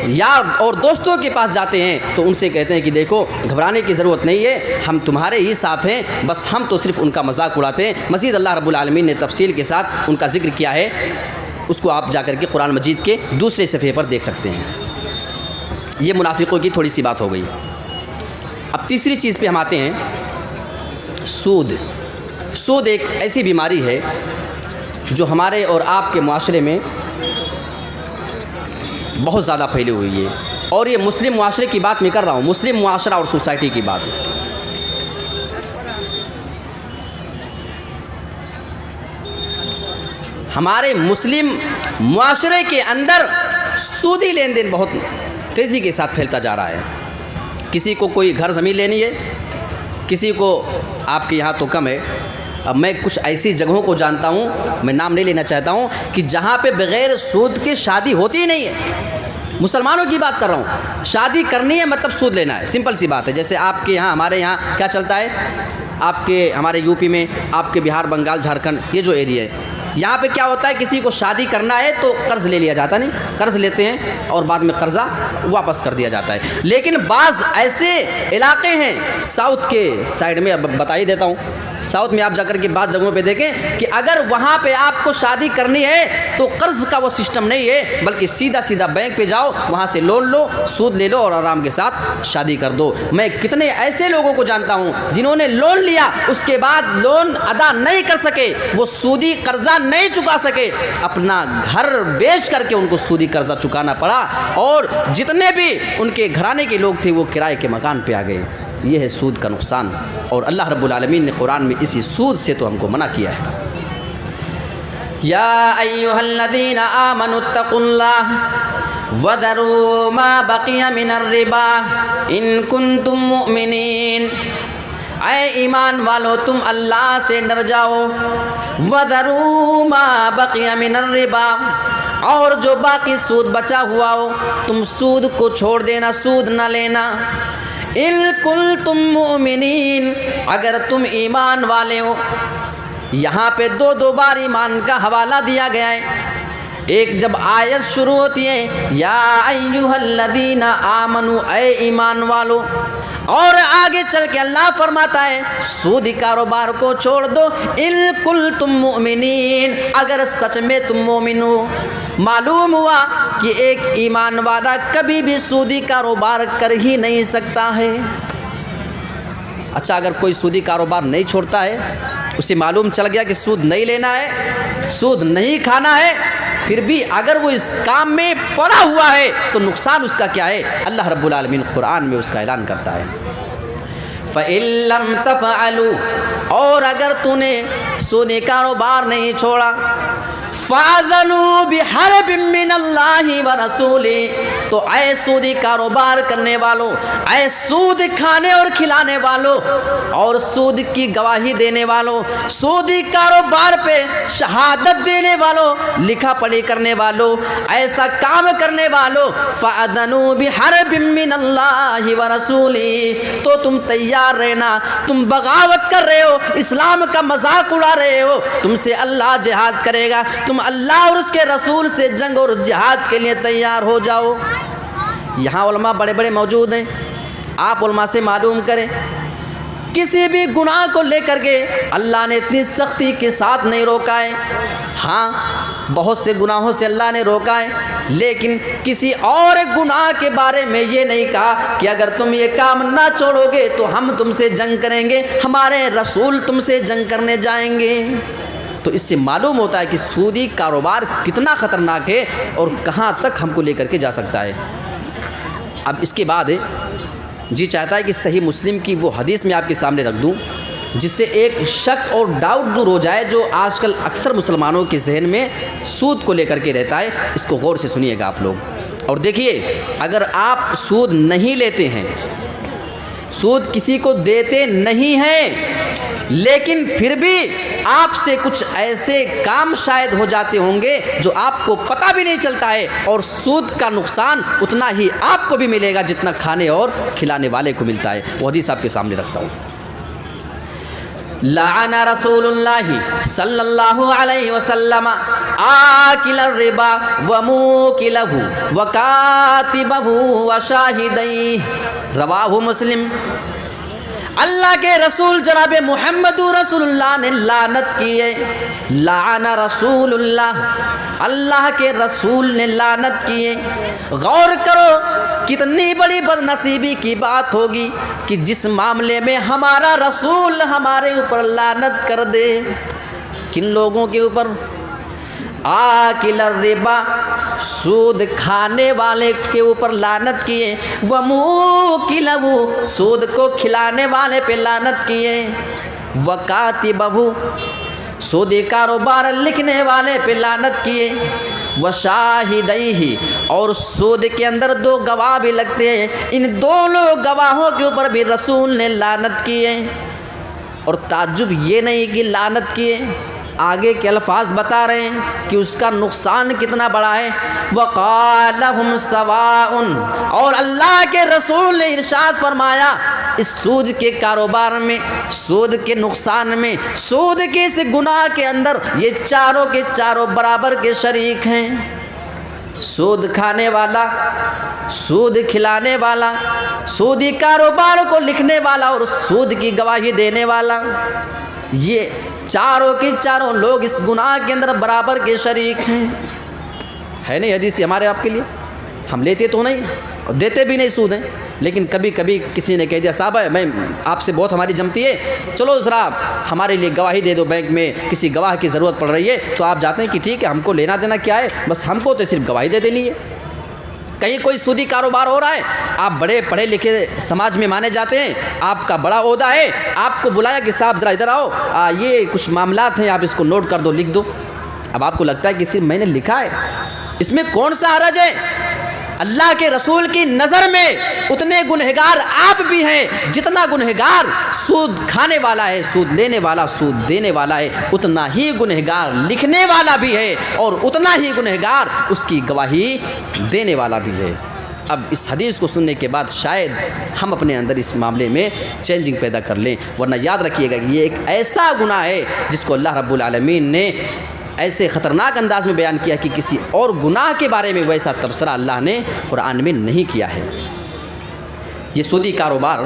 یار اور دوستوں کے پاس جاتے ہیں تو ان سے کہتے ہیں کہ دیکھو گھبرانے کی ضرورت نہیں ہے, ہم تمہارے ہی ساتھ ہیں, بس ہم تو صرف ان کا مذاق اڑاتے ہیں. مزید اللہ رب العالمین نے تفصیل کے ساتھ ان کا ذکر کیا ہے, اس کو آپ جا کر کے قرآن مجید کے دوسرے صفحے پر دیکھ سکتے ہیں. یہ منافقوں کی تھوڑی سی بات ہو گئی. اب تیسری چیز پہ ہم آتے ہیں, سود. سود ایک ایسی بیماری ہے جو ہمارے اور آپ کے معاشرے میں بہت زیادہ پھیلی ہوئی ہے. اور یہ مسلم معاشرے کی بات میں کر رہا ہوں، مسلم معاشرہ اور سوسائٹی کی بات. ہمارے مسلم معاشرے کے اندر سودی لین دین بہت تیزی کے ساتھ پھیلتا جا رہا ہے. کسی کو کوئی گھر زمین لینی ہے، کسی کو آپ کے یہاں تو کم ہے. اب میں کچھ ایسی جگہوں کو جانتا ہوں، میں نام نہیں لینا چاہتا ہوں، کہ جہاں پہ بغیر سود کے شادی ہوتی ہی نہیں ہے. مسلمانوں کی بات کر رہا ہوں. شادی کرنی ہے مطلب سود لینا ہے، سمپل سی بات ہے. جیسے آپ کے یہاں ہمارے یہاں کیا چلتا ہے، آپ کے ہمارے یو پی میں، آپ کے بہار بنگال جھارکھنڈ یہ جو ایریا ہے، یہاں پہ کیا ہوتا ہے، کسی کو شادی کرنا ہے تو قرض لے لیا جاتا نہیں، قرض لیتے ہیں اور بعد میں قرضہ واپس کر دیا جاتا ہے. لیکن بعض ایسے علاقے ہیں ساؤتھ کے سائڈ میں، اب بتا ہی دیتا ہوں، ساؤتھ میں آپ جا کر کے بعض جگہوں پہ دیکھیں کہ اگر وہاں پہ آپ کو شادی کرنی ہے تو قرض کا وہ سسٹم نہیں ہے، بلکہ سیدھا سیدھا بینک پہ جاؤ، وہاں سے لون لو، سود لے لو اور آرام کے ساتھ شادی کر دو. میں کتنے ایسے لوگوں کو جانتا ہوں جنہوں نے لون لیا، اس کے بعد لون ادا نہیں کر سکے، وہ سودی قرضہ نہیں چکا سکے، اپنا گھر بیچ کر کے ان کو سودی قرضہ چکانا پڑا، اور جتنے بھی ان کے گھرانے کے لوگ تھے وہ کرائے کے مکان پہ آ گئے. یہ ہے سود کا نقصان، اور اللہ رب العالمین نے قرآن میں اسی سود سے تو ہم کو منع کیا ہے. یا ایھا الذین آمنوا اتقوا اللہ وذروا ما بقی من الربا ان کنتم مؤمنین. اے ایمان والو تم اللہ سے ڈر جاؤ. وذروا ما بقی من الربا، اور جو باقی سود بچا ہوا ہو تم سود کو چھوڑ دینا، سود نہ لینا. ان کنتم مؤمنین، اگر تم ایمان والے ہو. یہاں پہ دو بار ایمان کا حوالہ دیا گیا ہے. ایک جب آیت شروع ہوتی ہے یا ایھا الذین آمنوا، اے ایمان والو، اور آگے چل کے اللہ فرماتا ہے سودی کاروبار کو چھوڑ دو. ان کنتم مؤمنین، اگر سچ میں تم مومن ہو. معلوم ہوا کہ ایک ایمان والا کبھی بھی سودی کاروبار کر ہی نہیں سکتا ہے. اچھا، اگر کوئی سودی کاروبار نہیں چھوڑتا ہے، اسے معلوم چل گیا کہ سود نہیں لینا ہے، سود نہیں کھانا ہے، پھر بھی اگر وہ اس کام میں پڑا ہوا ہے تو نقصان اس کا کیا ہے؟ اللہ رب العالمین قرآن میں اس کا اعلان کرتا ہے فَإِن لَّمْ تَفْعَلُوا، اور اگر تو نے سودی کاروبار نہیں چھوڑا، فَأَذَنُوا بِحَرْبٍ مِّنَ اللَّهِ وَرَسُولِهِ، تو اے سودی کاروبار کرنے والوں، اے سود کھانے اور کھلانے والوں اور سود کی گواہی دینے والوں، سودی کاروبار پہ شہادت دینے والوں، لکھا پڑھی کرنے والوں، ایسا کام کرنے والوں، فَأَذَنُوا بِحَرْبٍ مِّنَ اللَّهِ وَرَسُولِهِ، تو تم تیار رہنا. تم بغاوت کر رہے ہو، اسلام کا مذاق اڑا رہے ہو، تم سے اللہ جہاد کرے گا، تم اللہ اور اس کے رسول سے جنگ اور جہاد کے لیے تیار ہو جاؤ. یہاں علماء بڑے بڑے موجود ہیں، آپ علماء سے معلوم کریں. کسی بھی گناہ کو لے کر کے اللہ نے اتنی سختی کے ساتھ نہیں روکا ہے. ہاں، بہت سے گناہوں سے اللہ نے روکا ہے، لیکن کسی اور گناہ کے بارے میں یہ نہیں کہا کہ اگر تم یہ کام نہ چھوڑو گے تو ہم تم سے جنگ کریں گے، ہمارے رسول تم سے جنگ کرنے جائیں گے. تو اس سے معلوم ہوتا ہے کہ سودی کاروبار کتنا خطرناک ہے اور کہاں تک ہم کو لے کر کے جا سکتا ہے. اب اس کے بعد جی چاہتا ہے کہ صحیح مسلم کی وہ حدیث میں آپ کے سامنے رکھ دوں جس سے ایک شک اور ڈاؤٹ دور ہو جائے جو آج کل اکثر مسلمانوں کے ذہن میں سود کو لے کر کے رہتا ہے. اس کو غور سے سنیے گا آپ لوگ اور دیکھیے. اگر آپ سود نہیں لیتے ہیں، سود کسی کو دیتے نہیں ہیں، لیکن پھر بھی آپ سے کچھ ایسے کام شاید ہو جاتے ہوں گے جو آپ کو پتہ بھی نہیں چلتا ہے، اور سود کا نقصان اتنا ہی آپ کو بھی ملے گا جتنا کھانے اور کھلانے والے کو ملتا ہے. وہ حدیث آپ کے سامنے رکھتا ہوں. لعن رسول اللہ صلی اللہ علیہ وسلم آکل الربا وموکلہ وکاتبہ وشاہدیہ، رواہ مسلم. اللہ کے رسول جناب محمد رسول اللہ نے لعنت کی ہے. لعن رسول اللہ، اللہ کے رسول نے لعنت کی ہے. غور کرو کتنی بڑی بد نصیبی کی بات ہوگی کہ جس معاملے میں ہمارا رسول ہمارے اوپر لعنت کر دے. کن لوگوں کے اوپر؟ آکل الربا، سود کھانے والے کے اوپر لعنت کیے، وَمُوكِلَهُ سود کو کھلانے والے پہ لعنت کیے، وَكَاتِبَهُ سودی کاروبار لکھنے والے پہ لعنت کیے، وَشَاهِدَيْهِ اور سود کے اندر 2 گواہ بھی لگتے ہیں، ان دونوں گواہوں کے اوپر بھی رسول نے لعنت کیے۔ اور تعجب یہ نہیں کہ لعنت کیے، آگے کے الفاظ بتا رہے ہیں کہ اس کا نقصان کتنا بڑا ہے۔ وَقَالَهُمْ سَوَاءٌ اور اللہ کے رسول نے ارشاد فرمایا اس سود کے کاروبار میں، سود کے نقصان میں، سود کے اس گناہ کے اندر یہ چاروں کے چاروں برابر کے شریک ہیں۔ سود کھانے والا، سود کھلانے والا، سودی کاروبار کو لکھنے والا اور سود کی گواہی دینے والا، یہ چاروں کے چاروں لوگ اس گناہ کے اندر برابر کے شریک ہیں۔ ہے نہیں حدیث ہمارے آپ کے لیے؟ ہم لیتے تو نہیں اور دیتے بھی نہیں سود ہیں، لیکن کبھی کبھی کسی نے کہہ دیا صاحب میں آپ سے بہت ہماری جمتی ہے، چلو ذرا ہمارے لیے گواہی دے دو، بینک میں کسی گواہ کی ضرورت پڑ رہی ہے، تو آپ جاتے ہیں کہ ٹھیک ہے ہم کو لینا دینا کیا ہے، بس ہم کو تو صرف گواہی دے دینی ہے۔ کہیں کوئی سودی کاروبار ہو رہا ہے، آپ بڑے پڑھے لکھے سماج میں مانے جاتے ہیں، آپ کا بڑا عہدہ ہے، آپ کو بلایا کہ صاحب ذرا ادھر آؤ، یہ کچھ معاملات ہیں آپ اس کو نوٹ کر دو، لکھ دو۔ اب آپ کو لگتا ہے کہ صرف میں نے لکھا ہے، اس میں کون سا حرج ہے؟ اللہ کے رسول کی نظر میں اتنے گنہگار آپ بھی ہیں جتنا گنہگار سود کھانے والا ہے، سود لینے والا، سود دینے والا ہے، اتنا ہی گنہگار لکھنے والا بھی ہے اور اتنا ہی گنہگار اس کی گواہی دینے والا بھی ہے۔ اب اس حدیث کو سننے کے بعد شاید ہم اپنے اندر اس معاملے میں چینجنگ پیدا کر لیں، ورنہ یاد رکھیے گا کہ یہ ایک ایسا گناہ ہے جس کو اللہ رب العالمین نے ایسے خطرناک انداز میں بیان کیا کہ کسی اور گناہ کے بارے میں ویسا تبصرہ اللہ نے قرآن میں نہیں کیا ہے۔ یہ سودی کاروبار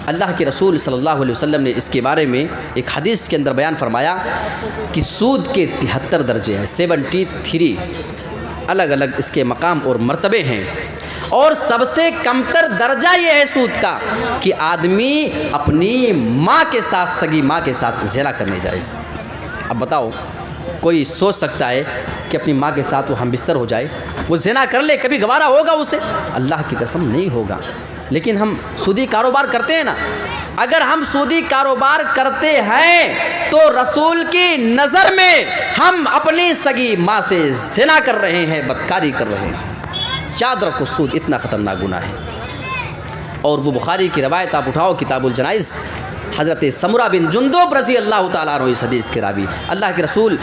اللہ کے رسول صلی اللہ علیہ وسلم نے اس کے بارے میں ایک حدیث کے اندر بیان فرمایا کہ سود کے 73 درجے ہیں، 73 الگ الگ اس کے مقام اور مرتبے ہیں، اور سب سے کمتر درجہ یہ ہے سود کا کہ آدمی اپنی ماں کے ساتھ، سگی ماں کے ساتھ زنا کرنے جائے۔ اب بتاؤ، کوئی سوچ سکتا ہے کہ اپنی ماں کے ساتھ وہ ہم بستر ہو جائے، وہ زنا کر لے، کبھی گوارا ہوگا اسے؟ اللہ کی قسم نہیں ہوگا۔ لیکن ہم سودی کاروبار کرتے ہیں نا، اگر ہم سودی کاروبار کرتے ہیں تو رسول کی نظر میں ہم اپنی سگی ماں سے زنا کر رہے ہیں، بدکاری کر رہے ہیں۔ یاد رکھو سود اتنا خطرناک گناہ ہے۔ اور وہ بخاری کی روایت آپ اٹھاؤ، کتاب الجنائز، حضرت سمرہ بن جندب رضی اللہ تعالیٰ عنہ اس حدیث کے راوی، اللہ کے رسول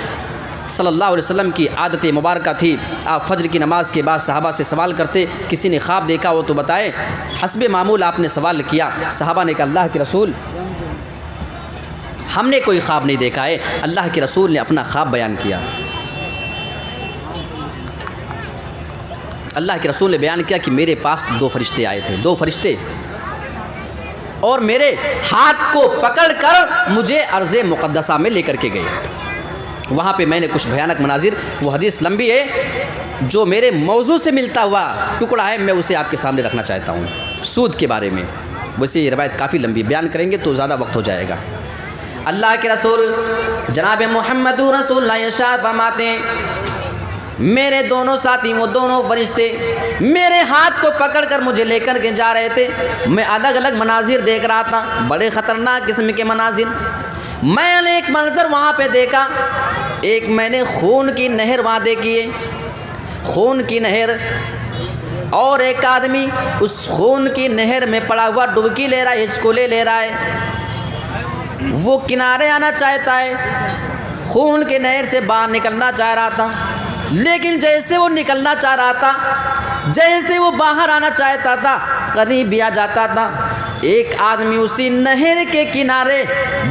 صلی اللہ علیہ وسلم کی عادت مبارکہ تھی، آپ فجر کی نماز کے بعد صحابہ سے سوال کرتے، کسی نے خواب دیکھا ہو تو بتائے۔ حسب معمول آپ نے سوال کیا، صحابہ نے کہا اللہ کے رسول ہم نے کوئی خواب نہیں دیکھا ہے۔ اللہ کے رسول نے اپنا خواب بیان کیا۔ اللہ کے رسول نے بیان کیا کہ میرے پاس 2 فرشتے آئے تھے، 2 فرشتے، اور میرے ہاتھ کو پکڑ کر مجھے ارض مقدسہ میں لے کر کے گئے۔ وہاں پہ میں نے کچھ بھیانک مناظر، وہ حدیث لمبی ہے، جو میرے موضوع سے ملتا ہوا ٹکڑا ہے، میں اسے آپ کے سامنے رکھنا چاہتا ہوں سود کے بارے میں۔ ویسے یہ روایت کافی لمبی، بیان کریں گے تو زیادہ وقت ہو جائے گا۔ اللہ کے رسول جناب محمد رسول اللہ ارشاد فرماتے ہیں، میرے دونوں ساتھی، وہ دونوں فرشتے میرے ہاتھ کو پکڑ کر مجھے لے کر کے جا رہے تھے۔ میں الگ الگ مناظر دیکھ رہا تھا، بڑے خطرناک قسم کے مناظر۔ میں نے ایک منظر وہاں پہ دیکھا، ایک میں نے خون کی نہر وہاں دیکھی ہے، خون کی نہر، اور ایک آدمی اس خون کی نہر میں پڑا ہوا ڈبکی لے رہا ہے، ہچکولے لے رہا ہے۔ وہ کنارے آنا چاہتا ہے، خون کی نہر سے باہر نکلنا چاہ رہا تھا، لیکن جیسے وہ نکلنا چاہ رہا تھا، جیسے وہ باہر آنا چاہتا تھا، قریب بھی آ جاتا تھا، ایک آدمی اسی نہر کے کنارے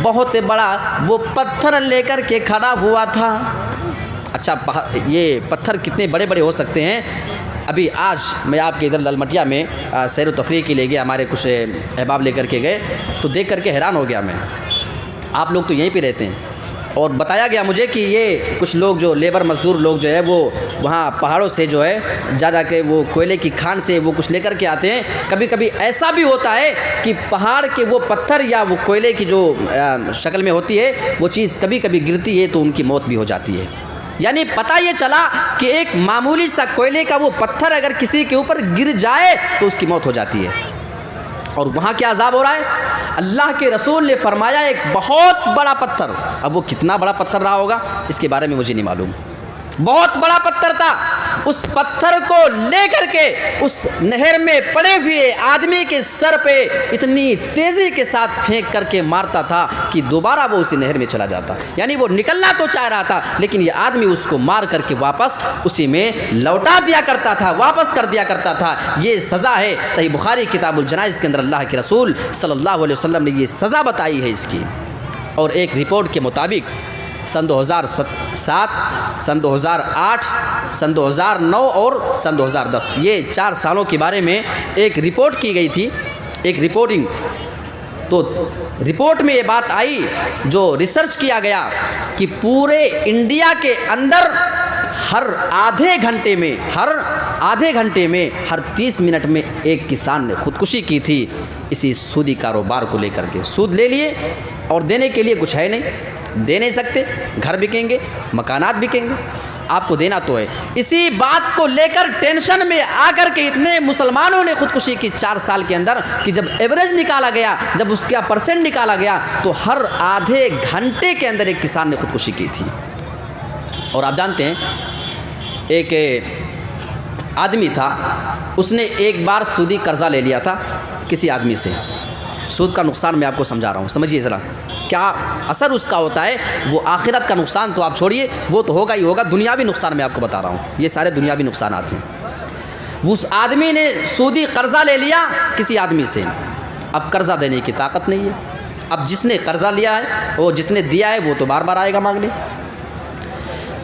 بہت بڑا وہ پتھر لے کر کے کھڑا ہوا تھا۔ اچھا، یہ پتھر کتنے بڑے بڑے ہو سکتے ہیں؟ ابھی آج میں آپ کے ادھر للمٹیا میں سیر و تفریح کے لیے گیا، ہمارے کچھ احباب لے کر کے گئے، تو دیکھ کر کے حیران ہو گیا میں۔ آپ لوگ تو یہیں پہ رہتے ہیں، اور بتایا گیا مجھے کہ یہ کچھ لوگ جو لیبر مزدور لوگ جو ہے وہ وہاں پہاڑوں سے جو ہے جا جا کے وہ کوئلے کی کھان سے وہ کچھ لے کر کے آتے ہیں۔ کبھی کبھی ایسا بھی ہوتا ہے کہ پہاڑ کے وہ پتھر یا وہ کوئلے کی جو شکل میں ہوتی ہے وہ چیز کبھی کبھی گرتی ہے تو ان کی موت بھی ہو جاتی ہے۔ یعنی پتہ یہ چلا کہ ایک معمولی سا کوئلے کا وہ پتھر اگر کسی کے اوپر گر جائے تو اس کی موت ہو جاتی ہے، اور وہاں کیا عذاب ہو رہا ہے؟ اللہ کے رسول نے فرمایا ایک بہت بڑا پتھر، اب وہ کتنا بڑا پتھر رہا ہوگا اس کے بارے میں مجھے نہیں معلوم، بہت بڑا پتھر تھا، اس پتھر کو لے کر کے اس نہر میں پڑے ہوئے آدمی کے سر پہ اتنی تیزی کے ساتھ پھینک کر کے مارتا تھا کہ دوبارہ وہ اسی نہر میں چلا جاتا، یعنی وہ نکلنا تو چاہ رہا تھا لیکن یہ آدمی اس کو مار کر کے واپس اسی میں لوٹا دیا کرتا تھا، واپس کر دیا کرتا تھا۔ یہ سزا ہے، صحیح بخاری کتاب الجنائز کے اندر اللہ کے رسول صلی اللہ علیہ وسلم نے یہ سزا بتائی ہے اس کی۔ اور ایک رپورٹ کے مطابق سن 2007، سن 2008، سن 2009 اور سن 2010 یہ 4 سالوں کے بارے میں ایک رپورٹ کی گئی تھی، ایک رپورٹنگ، تو رپورٹ میں یہ بات آئی جو ریسرچ کیا گیا کہ پورے انڈیا کے اندر ہر آدھے گھنٹے میں ہر 30 منٹ میں ایک کسان نے خودکشی کی تھی اسی سودی کاروبار کو لے کر کے۔ سود لے لیے اور دینے کے لیے کچھ ہے نہیں، دے نہیں سکتے، گھر بکیں گے، مکانات بکیں گے، آپ کو دینا تو ہے۔ اسی بات کو لے کر ٹینشن میں آ کر کے اتنے مسلمانوں نے خودکشی کی 4 سال کے اندر کہ جب ایوریج نکالا گیا، جب اس کا پرسنٹ نکالا گیا تو ہر آدھے گھنٹے کے اندر ایک کسان نے خودکشی کی تھی۔ اور آپ جانتے ہیں ایک آدمی تھا، اس نے ایک بار سودی قرضہ لے لیا تھا کسی آدمی سے۔ سود کا نقصان میں آپ کو سمجھا رہا ہوں، سمجھیے ذرا کیا اثر اس کا ہوتا ہے۔ وہ آخرت کا نقصان تو آپ چھوڑیے، وہ تو ہوگا ہی ہوگا، دنیاوی نقصان میں آپ کو بتا رہا ہوں، یہ سارے دنیاوی نقصانات ہیں۔ اس آدمی نے سودی قرضہ لے لیا کسی آدمی سے، اب قرضہ دینے کی طاقت نہیں ہے، اب جس نے قرضہ لیا ہے وہ جس نے دیا ہے وہ تو بار بار آئے گا مانگنے۔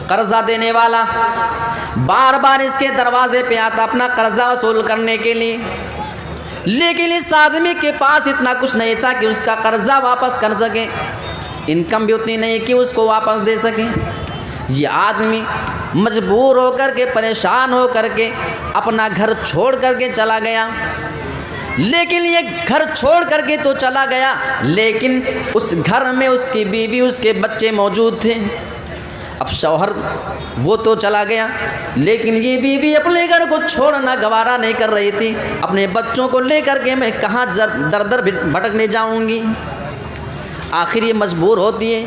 قرضہ دینے والا بار بار اس کے دروازے پہ آتا اپنا قرضہ وصول کرنے کے لیے، لیکن اس آدمی کے پاس اتنا کچھ نہیں تھا کہ اس کا قرضہ واپس کر سکے، انکم بھی اتنی نہیں کہ اس کو واپس دے سکے۔ یہ آدمی مجبور ہو کر کے، پریشان ہو کر کے اپنا گھر چھوڑ کر کے چلا گیا، لیکن یہ گھر چھوڑ کر کے تو چلا گیا لیکن اس گھر میں اس کی بیوی، اس کے بچے موجود تھے۔ اب شوہر وہ تو چلا گیا لیکن یہ بیوی اپنے گھر کو چھوڑنا گوارا نہیں کر رہی تھی، اپنے بچوں کو لے کر کے میں کہاں در در بھٹکنے جاؤں گی۔ آخر یہ مجبور ہوتی ہے۔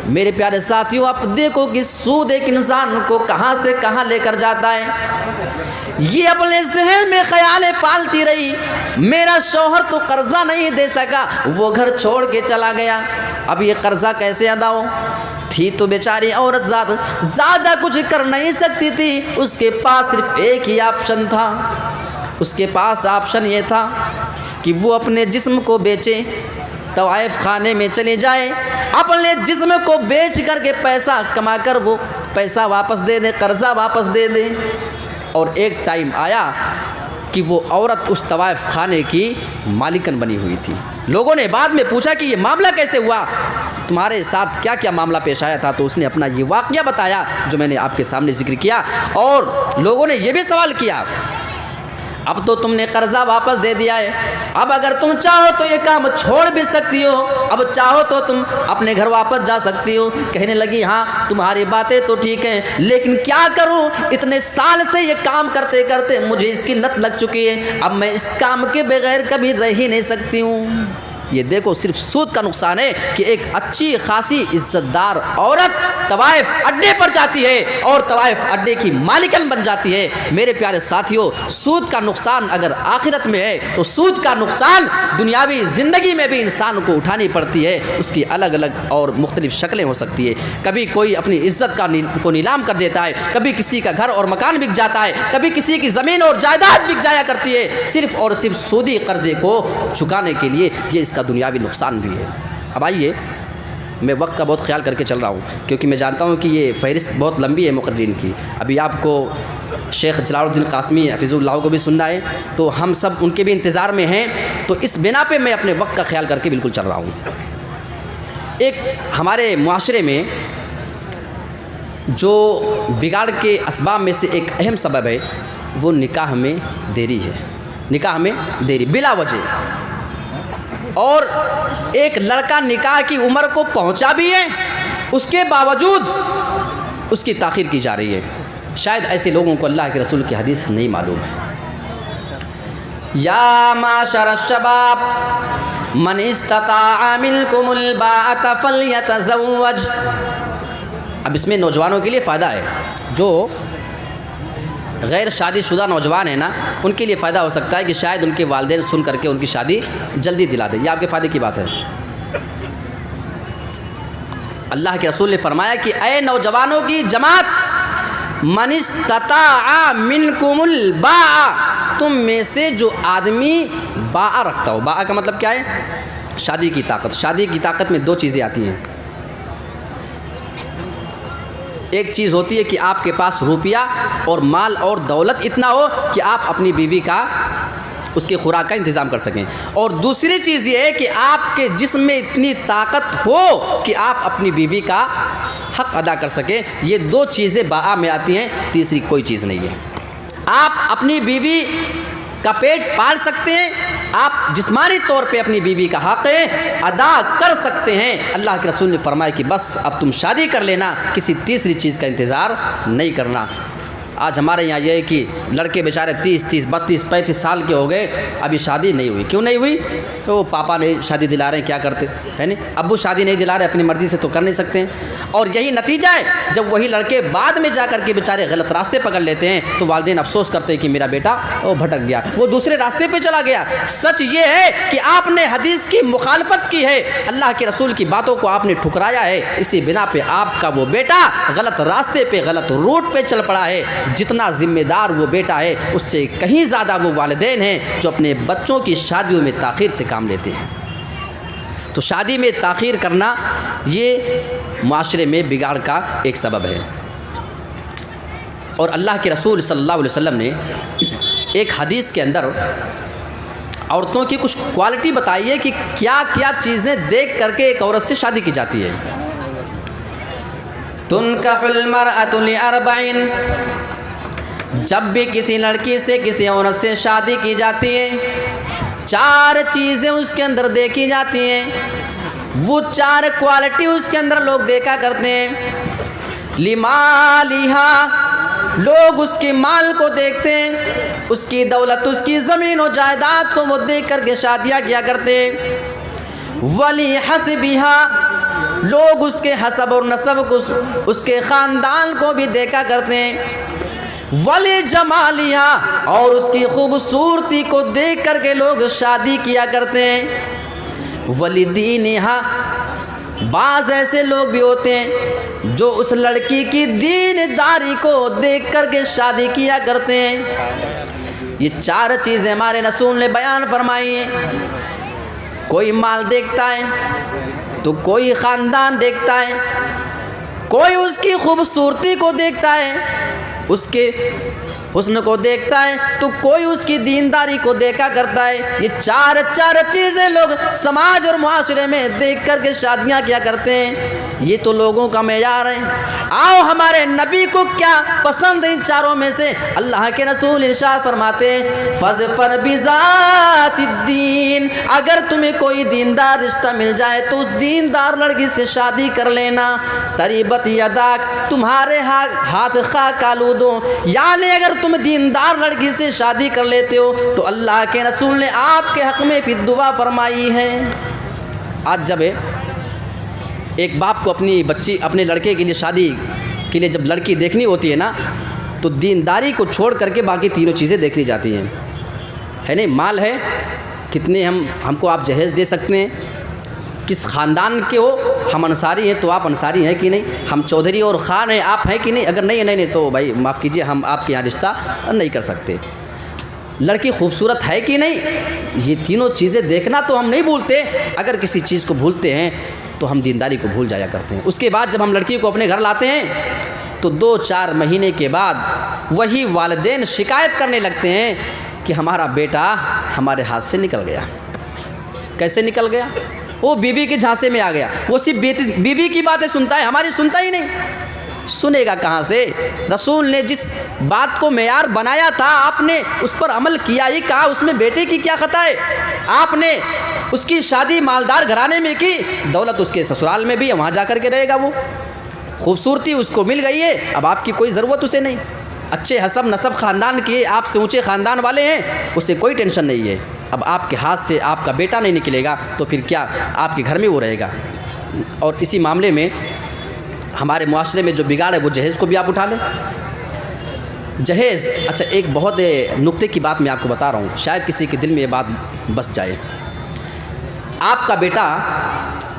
میرے پیارے ساتھیوں، آپ دیکھو کہ سود ایک انسان کو کہاں سے کہاں لے کر جاتا ہے۔ یہ اپنے ذہن میں خیالیں پالتی رہی، میرا شوہر تو قرضہ نہیں دے سکا، وہ گھر چھوڑ کے چلا گیا، اب یہ قرضہ کیسے ادا ہو؟ تھی تو بیچاری عورت زیادہ کچھ کر نہیں سکتی تھی، اس کے پاس صرف ایک ہی آپشن تھا، اس کے پاس آپشن یہ تھا کہ وہ اپنے جسم کو بیچے، طوائف خانے میں چلے جائے، اپنے جسم کو بیچ کر کے پیسہ کما کر وہ پیسہ واپس دے دے، قرضہ واپس دے دے۔ اور ایک ٹائم آیا کہ وہ عورت اس طوائف خانے کی مالکن بنی ہوئی تھی۔ لوگوں نے بعد میں پوچھا کہ یہ معاملہ کیسے ہوا، تمہارے ساتھ کیا کیا معاملہ پیش آیا تھا، تو اس نے اپنا یہ واقعہ بتایا جو میں نے آپ کے سامنے ذکر کیا۔ اور لوگوں نے یہ بھی سوال کیا، اب تو تم نے قرضہ واپس دے دیا ہے، اب اگر تم چاہو تو یہ کام چھوڑ بھی سکتی ہو، اب چاہو تو تم اپنے گھر واپس جا سکتی ہو۔ کہنے لگی ہاں تمہاری باتیں تو ٹھیک ہیں لیکن کیا کروں، اتنے سال سے یہ کام کرتے کرتے مجھے اس کی لت لگ چکی ہے، اب میں اس کام کے بغیر کبھی رہ ہی نہیں سکتی ہوں۔ یہ دیکھو صرف سود کا نقصان ہے کہ ایک اچھی خاصی عزت دار عورت طوائف اڈے پر جاتی ہے اور طوائف اڈے کی مالکن بن جاتی ہے۔ میرے پیارے ساتھیوں، سود کا نقصان اگر آخرت میں ہے تو سود کا نقصان دنیاوی زندگی میں بھی انسان کو اٹھانی پڑتی ہے، اس کی الگ الگ اور مختلف شکلیں ہو سکتی ہے۔ کبھی کوئی اپنی عزت کو نیلام کر دیتا ہے، کبھی کسی کا گھر اور مکان بک جاتا ہے، کبھی کسی کی زمین اور جائیداد بک جایا کرتی ہے، صرف اور صرف سودی قرضے کو چکانے کے لیے۔ یہ اس کا دنیاوی نقصان بھی ہے۔ اب آئیے، میں وقت کا بہت خیال کر کے چل رہا ہوں کیونکہ میں جانتا ہوں کہ یہ فہرست بہت لمبی ہے مقررین کی، ابھی آپ کو شیخ جلال الدین قاسمی حفظ اللہ کو بھی سننا ہے تو ہم سب ان کے بھی انتظار میں ہیں، تو اس بنا پہ میں اپنے وقت کا خیال کر کے بالکل چل رہا ہوں۔ ایک ہمارے معاشرے میں جو بگاڑ کے اسباب میں سے ایک اہم سبب ہے وہ نکاح میں دیری ہے، نکاح میں دیری بلا وجہ۔ اور ایک لڑکا نکاح کی عمر کو پہنچا بھی ہے، اس کے باوجود اس کی تاخیر کی جا رہی ہے۔ شاید ایسے لوگوں کو اللہ کے رسول کی حدیث نہیں معلوم ہے۔ یا معاشر الشباب من استطاع منکم الباءۃ فلیتزوج۔ اب اس میں نوجوانوں کے لیے فائدہ ہے، جو غیر شادی شدہ نوجوان ہیں نا، ان کے لیے فائدہ ہو سکتا ہے کہ شاید ان کے والدین سن کر کے ان کی شادی جلدی دلا دیں۔ یہ آپ کے فائدے کی بات ہے۔ اللہ کے رسول نے فرمایا کہ اے نوجوانوں کی جماعت، من استطاع منکم الباء، تم میں سے جو آدمی باء رکھتا ہو، باء کا مطلب کیا ہے؟ شادی کی طاقت۔ شادی کی طاقت میں دو چیزیں آتی ہیں۔ ایک چیز ہوتی ہے کہ آپ کے پاس روپیہ اور مال اور دولت اتنا ہو کہ آپ اپنی بیوی کا، اس کی خوراک کا انتظام کر سکیں، اور دوسری چیز یہ ہے کہ آپ کے جسم میں اتنی طاقت ہو کہ آپ اپنی بیوی کا حق ادا کر سکیں۔ یہ دو چیزیں باء میں آتی ہیں، تیسری کوئی چیز نہیں ہے۔ آپ اپنی بیوی کا پیٹ پال سکتے ہیں، آپ جسمانی طور پہ اپنی بیوی کا حق ادا کر سکتے ہیں۔ اللہ کے رسول نے فرمایا کہ بس اب تم شادی کر لینا، کسی تیسری چیز کا انتظار نہیں کرنا۔ آج ہمارے یہاں یہ ہے کہ لڑکے بیچارے 30 32 35 سال کے ہو گئے، ابھی شادی نہیں ہوئی۔ کیوں نہیں ہوئی؟ تو پاپا نے شادی دلا رہے ہیں، کیا کرتے ہے نہیں؟ ابو شادی نہیں دلا رہے، اپنی مرضی سے تو کر نہیں سکتے ہیں، اور یہی نتیجہ ہے جب وہی لڑکے بعد میں جا کر کے بیچارے غلط راستے پکڑ لیتے ہیں تو والدین افسوس کرتے ہیں کہ میرا بیٹا وہ بھٹک گیا، وہ دوسرے راستے پہ چلا گیا۔ سچ یہ ہے کہ آپ نے حدیث کی مخالفت کی ہے، اللہ کے رسول کی باتوں کو آپ نے ٹھکرایا ہے، اسی بنا پہ آپ کا وہ بیٹا غلط راستے پہ، غلط روٹ پہ چل پڑا ہے۔ جتنا ذمہ دار وہ بیٹا ہے، اس سے کہیں زیادہ وہ والدین ہیں جو اپنے بچوں کی شادیوں میں تاخیر سے کام لیتے ہیں۔ تو شادی میں تاخیر کرنا یہ معاشرے میں بگاڑ کا ایک سبب ہے۔ اور اللہ کے رسول صلی اللہ علیہ وسلم نے ایک حدیث کے اندر عورتوں کی کچھ کوالٹی بتائی ہے کہ کیا کیا چیزیں دیکھ کر کے ایک عورت سے شادی کی جاتی ہے۔ تنکح المرأۃ لأربع، جب بھی کسی لڑکی سے، کسی عورت سے شادی کی جاتی ہے، 4 چیزیں اس کے اندر دیکھی جاتی ہیں۔ وہ 4 کوالٹی اس کے اندر لوگ دیکھا کرتے ہیں۔ لمالہا، لوگ اس کے مال کو دیکھتے ہیں، اس کی دولت، اس کی زمین و جائیداد کو وہ دیکھ کر کے شادیاں کیا کرتے ہیں۔ ولیحسبہا، لوگ اس کے حسب اور نسب کو، اس کے خاندان کو بھی دیکھا کرتے ہیں۔ ولی جمالہا، اور اس کی خوبصورتی کو دیکھ کر کے لوگ شادی کیا کرتے ہیں۔ ولی دینہا، بعض ایسے لوگ بھی ہوتے ہیں جو اس لڑکی کی دینداری کو دیکھ کر کے شادی کیا کرتے ہیں۔ یہ 4 چیزیں ہمارے رسول نے بیان فرمائی ہیں۔ کوئی مال دیکھتا ہے تو کوئی خاندان دیکھتا ہے، کوئی اس کی خوبصورتی کو دیکھتا ہے، اس کے حسن کو دیکھتا ہے، تو کوئی اس کی دینداری کو دیکھا کرتا ہے۔ یہ 4 چیزیں لوگ سماج اور معاشرے میں دیکھ کر کے شادیاں کیا کرتے ہیں۔ یہ تو لوگوں کا معیار ہے۔ آؤ ہمارے نبی کو کیا پسند ہے ان 4 میں سے؟ اللہ کے رسول ارشاد فرماتے ہیں فَاظْفَرْ بِذَاتِ الدِّينِ، اگر تمہیں کوئی دیندار رشتہ مل جائے تو اس دیندار لڑکی سے شادی کر لینا۔ تریبت یداک، تمہارے ہاتھ خاک آلود ہو، یعنی اگر تم دیندار لڑکی سے شادی کر لیتے ہو تو اللہ کے رسول نے آپ کے حق میں پھر دعا فرمائی ہے۔ آج جب ایک باپ کو اپنی بچی، اپنے لڑکے کے لیے شادی کے لیے جب لڑکی دیکھنی ہوتی ہے نا، تو دینداری کو چھوڑ کر کے باقی 3 چیزیں دیکھنی جاتی ہیں، ہے نہیں؟ مال ہے، کتنے ہم کو آپ جہیز دے سکتے ہیں، کس خاندان کے ہو، ہم انصاری ہیں تو آپ انصاری ہیں کہ نہیں، ہم چودھری اور خان ہیں آپ ہیں کہ نہیں، اگر نہیں تو بھائی معاف کیجئے، ہم آپ کے یہاں رشتہ نہیں کر سکتے۔ لڑکی خوبصورت ہے کہ نہیں، یہ 3 چیزیں دیکھنا تو ہم نہیں بھولتے، اگر کسی چیز کو بھولتے ہیں تو ہم دینداری کو بھول جایا کرتے ہیں۔ اس کے بعد جب ہم لڑکی کو اپنے گھر لاتے ہیں تو 2-4 مہینے کے بعد وہی والدین شکایت کرنے لگتے ہیں کہ ہمارا بیٹا ہمارے ہاتھ سے نکل گیا۔ کیسے نکل گیا؟ وہ بیوی کے جھانسے میں آ گیا، وہ صرف بیوی کی باتیں سنتا ہے، ہماری سنتا ہی نہیں۔ سنے گا کہاں سے؟ رسول نے جس بات کو معیار بنایا تھا آپ نے اس پر عمل کیا ہی کہا، اس میں بیٹے کی کیا خطا ہے؟ آپ نے اس کی شادی مالدار گھرانے میں کی، دولت اس کے سسرال میں بھی ہے، وہاں جا کر کے رہے گا وہ۔ خوبصورتی اس کو مل گئی ہے، اب آپ کی کوئی ضرورت اسے نہیں۔ اچھے حسب نسب خاندان کے، آپ سے اونچے خاندان والے ہیں، اسے کوئی ٹینشن نہیں ہے۔ اب آپ کے ہاتھ سے آپ کا بیٹا نہیں نکلے گا تو پھر کیا آپ کے گھر میں وہ رہے گا؟ اور اسی معاملے میں ہمارے معاشرے میں جو بگاڑ ہے وہ جہیز کو بھی آپ اٹھا لیں۔ جہیز، اچھا ایک بہت نقطے کی بات میں آپ کو بتا رہا ہوں، شاید کسی کے دل میں یہ بات بس جائے۔ آپ کا بیٹا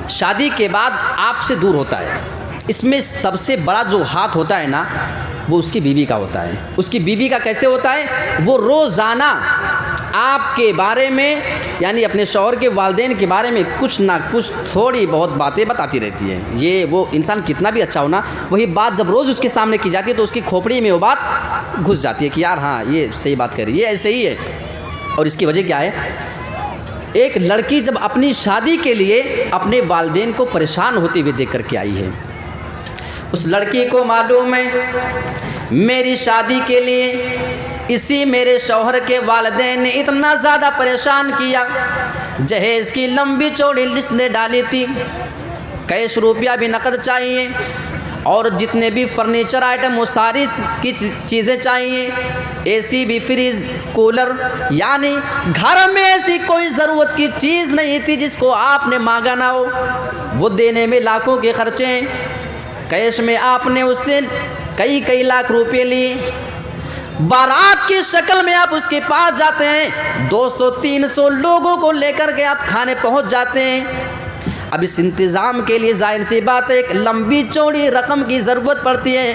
شادی کے بعد آپ سے دور ہوتا ہے، اس میں سب سے بڑا جو ہاتھ ہوتا ہے نا وہ اس کی بیوی کا ہوتا ہے۔ اس کی بیوی کا کیسے ہوتا ہے؟ وہ روزانہ آپ کے بارے میں، یعنی اپنے شوہر کے والدین کے بارے میں کچھ نہ کچھ تھوڑی بہت باتیں بتاتی رہتی ہے۔ یہ وہ انسان کتنا بھی اچھا ہونا، وہی بات جب روز اس کے سامنے کی جاتی ہے تو اس کی کھوپڑی میں وہ بات گھس جاتی ہے کہ یار ہاں یہ صحیح بات کر رہی ہے، ایسے ہی ہے۔ اور اس کی وجہ کیا ہے؟ ایک لڑکی جب اپنی شادی کے لیے اپنے والدین کو پریشان ہوتے ہوئے دیکھ کر کے آئی ہے، اس لڑکی کو معلوم ہے میری شادی کے لیے اسی میرے شوہر کے والدین نے اتنا زیادہ پریشان کیا، جہیز کی لمبی چوڑی لسٹ نے ڈالی تھی، کیش روپیہ بھی نقد چاہیے، اور جتنے بھی فرنیچر آئٹم وہ ساری کی چیزیں چاہیے، اے سی بھی، فریج، کولر، یعنی گھر میں ایسی کوئی ضرورت کی چیز نہیں تھی جس کو آپ نے مانگا نہ ہو۔ وہ دینے میں لاکھوں کے خرچے ہیں، کیش میں آپ نے اس سے کئی لاکھ روپے لیے، بارات کی شکل میں آپ اس کے پاس جاتے ہیں، 200-300 لوگوں کو لے کر کے آپ کھانے پہنچ جاتے ہیں۔ اب اس انتظام کے لیے ظاہر سی بات ہے ایک لمبی چوڑی رقم کی ضرورت پڑتی ہے۔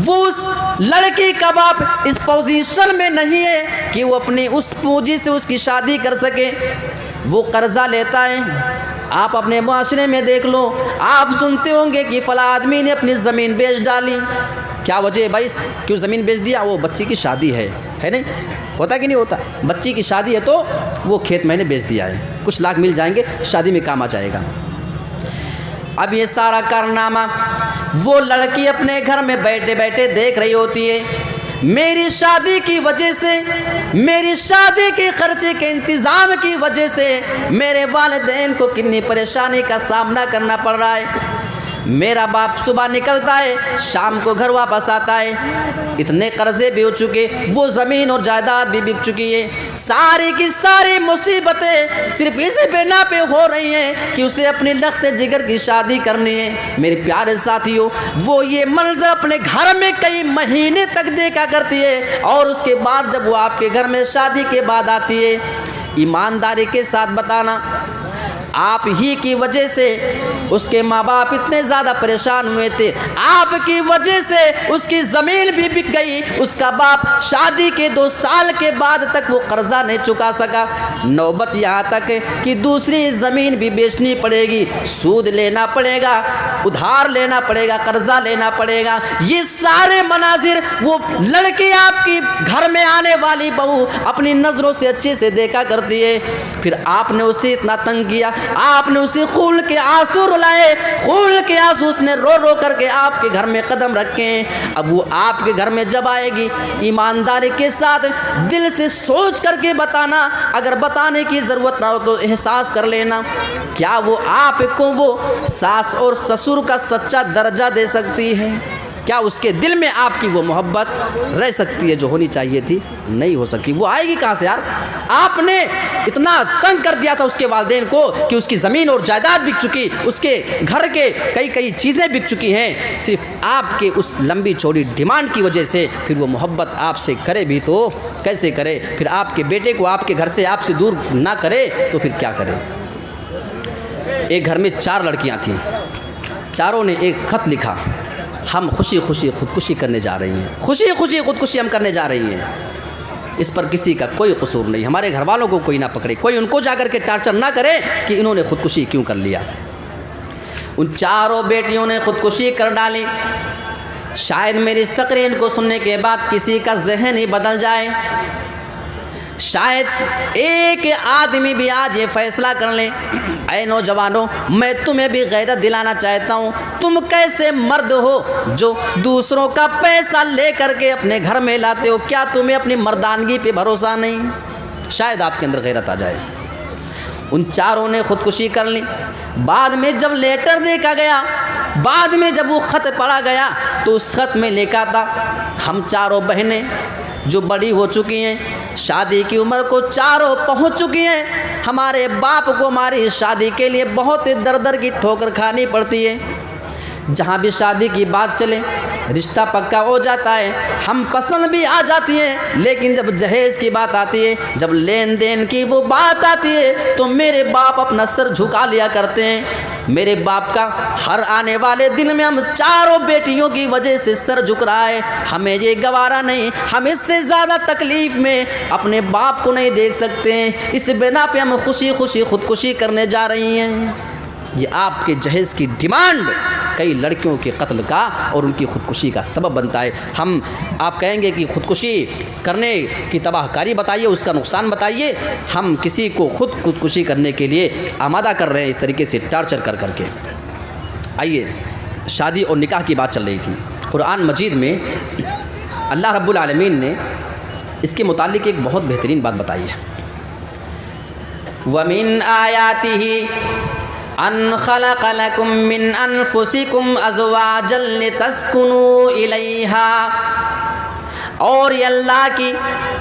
وہ اس لڑکی کا باپ اس پوزیشن میں نہیں ہے کہ وہ اپنی اس پونجی سے اس کی شادی کر سکے، وہ قرضہ لیتا ہے۔ آپ اپنے معاشرے میں دیکھ لو، آپ سنتے ہوں گے کہ فلاں آدمی نے اپنی زمین بیچ ڈالی۔ کیا وجہ ہے بھائی کیوں زمین بیچ دیا؟ وہ بچی کی شادی ہے نہیں؟ ہوتا کہ نہیں ہوتا؟ بچی کی شادی ہے تو وہ کھیت میں نے بیچ دیا ہے، کچھ لاکھ مل جائیں گے، شادی میں کام آ جائے گا۔ اب یہ سارا کارنامہ وہ لڑکی اپنے گھر میں بیٹھے بیٹھے دیکھ رہی ہوتی ہے، میری شادی کی وجہ سے، میری شادی کے خرچے کے انتظام کی وجہ سے میرے والدین کو کتنی پریشانی کا سامنا کرنا پڑ رہا ہے۔ میرا باپ صبح نکلتا ہے، شام کو گھر واپس آتا ہے، اتنے قرضے بھی ہو چکے، وہ زمین اور جائیداد بھی بک چکی ہے، ساری کی ساری مصیبتیں صرف اس بنا پہ ہو رہی ہیں کہ اسے اپنی لخت جگر کی شادی کرنی ہے۔ میرے پیارے ساتھیوں، وہ یہ منظر اپنے گھر میں کئی مہینے تک دیکھا کرتی ہے، اور اس کے بعد جب وہ آپ کے گھر میں شادی کے بعد آتی ہے، ایمانداری کے ساتھ بتانا، آپ ہی کی وجہ سے اس کے ماں باپ اتنے زیادہ پریشان ہوئے تھے، آپ کی وجہ سے اس کی زمین بھی بک گئی، اس کا باپ شادی کے 2 سال کے بعد تک وہ قرضہ نہیں چکا سکا، نوبت یہاں تک کہ دوسری زمین بھی بیچنی پڑے گی، سود لینا پڑے گا، ادھار لینا پڑے گا، قرضہ لینا پڑے گا۔ یہ سارے مناظر وہ لڑکی آپ کی گھر میں آنے والی بہو اپنی نظروں سے اچھے سے دیکھا کرتی ہے۔ پھر آپ نے اسے اتنا تنگ کیا، آپ نے اسے خون کے آنسو رلائے، خون کے آنسو اس نے رو رو کر کے آپ کے گھر میں قدم رکھے ہیں۔ اب وہ آپ کے گھر میں جب آئے گی، ایمانداری کے ساتھ دل سے سوچ کر کے بتانا، اگر بتانے کی ضرورت نہ ہو تو احساس کر لینا، کیا وہ آپ کو وہ ساس اور سسر کا سچا درجہ دے سکتی ہے؟ کیا اس کے دل میں آپ کی وہ محبت رہ سکتی ہے جو ہونی چاہیے تھی؟ نہیں ہو سکتی۔ وہ آئے گی کہاں سے یار؟ آپ نے اتنا تنگ کر دیا تھا اس کے والدین کو کہ اس کی زمین اور جائیداد بک چکی، اس کے گھر کے کئی چیزیں بک چکی ہیں، صرف آپ کے اس لمبی چوڑی ڈیمانڈ کی وجہ سے۔ پھر وہ محبت آپ سے کرے بھی تو کیسے کرے؟ پھر آپ کے بیٹے کو آپ کے گھر سے آپ سے دور نہ کرے تو پھر کیا کرے؟ ایک گھر میں 4 لڑکیاں تھیں، چاروں نے ایک خط لکھا، ہم خوشی خوشی خودکشی کرنے جا رہی ہیں، خوشی خوشی خودکشی ہم کرنے جا رہی ہیں، اس پر کسی کا کوئی قصور نہیں، ہمارے گھر والوں کو کوئی نہ پکڑے، کوئی ان کو جا کر کے ٹارچر نہ کرے کہ انہوں نے خودکشی کیوں کر لیا۔ ان 4 بیٹیوں نے خودکشی کر ڈالی۔ شاید میری اس تقریر کو سننے کے بعد کسی کا ذہن ہی بدل جائے، شاید ایک آدمی بھی آج یہ فیصلہ کر لیں، اے نوجوانوں، میں تمہیں بھی غیرت دلانا چاہتا ہوں، تم کیسے مرد ہو جو دوسروں کا پیسہ لے کر کے اپنے گھر میں لاتے ہو؟ کیا تمہیں اپنی مردانگی پہ بھروسہ نہیں؟ شاید آپ کے اندر غیرت آ جائے۔ ان چاروں نے خودکشی کر لی۔ بعد میں جب لیٹر دیکھا گیا، بعد میں جب وہ خط پڑھا گیا تو اس خط میں لکھا تھا ہم چاروں بہنیں جو بڑی ہو چکی ہیں، شادی کی عمر کو چاروں پہنچ چکی ہیں، ہمارے باپ کو ہماری شادی کے لیے بہت در در کی ٹھوکر کھانی پڑتی ہے۔ جہاں بھی شادی کی بات چلے رشتہ پکا ہو جاتا ہے، ہم پسند بھی آ جاتی ہیں، لیکن جب جہیز کی بات آتی ہے، جب لین دین کی وہ بات آتی ہے تو میرے باپ اپنا سر جھکا لیا کرتے ہیں۔ میرے باپ کا ہر آنے والے دن میں ہم چاروں بیٹیوں کی وجہ سے سر جھک رہا ہے، ہمیں یہ گوارا نہیں، ہم اس سے زیادہ تکلیف میں اپنے باپ کو نہیں دیکھ سکتے ہیں، اس بنا پہ ہم خوشی خوشی خودکشی کرنے جا رہی ہیں۔ یہ آپ کے جہیز کی ڈیمانڈ کئی لڑکیوں کے قتل کا اور ان کی خودکشی کا سبب بنتا ہے۔ آپ کہیں گے کہ خودکشی کرنے کی تباہ کاری بتائیے، اس کا نقصان بتائیے، ہم کسی کو خودکشی کرنے کے لیے آمادہ کر رہے ہیں اس طریقے سے ٹارچر کر کر کے۔ آئیے، شادی اور نکاح کی بات چل رہی تھی۔ قرآن مجید میں اللہ رب العالمین نے اس کے متعلق ایک بہت بہترین بات بتائی ہے۔ وَمِنْ آيَاتِهِ ان خلق لکم من انفسکم ازواجا لتسکنوا الیہا، اور یہ اللہ کی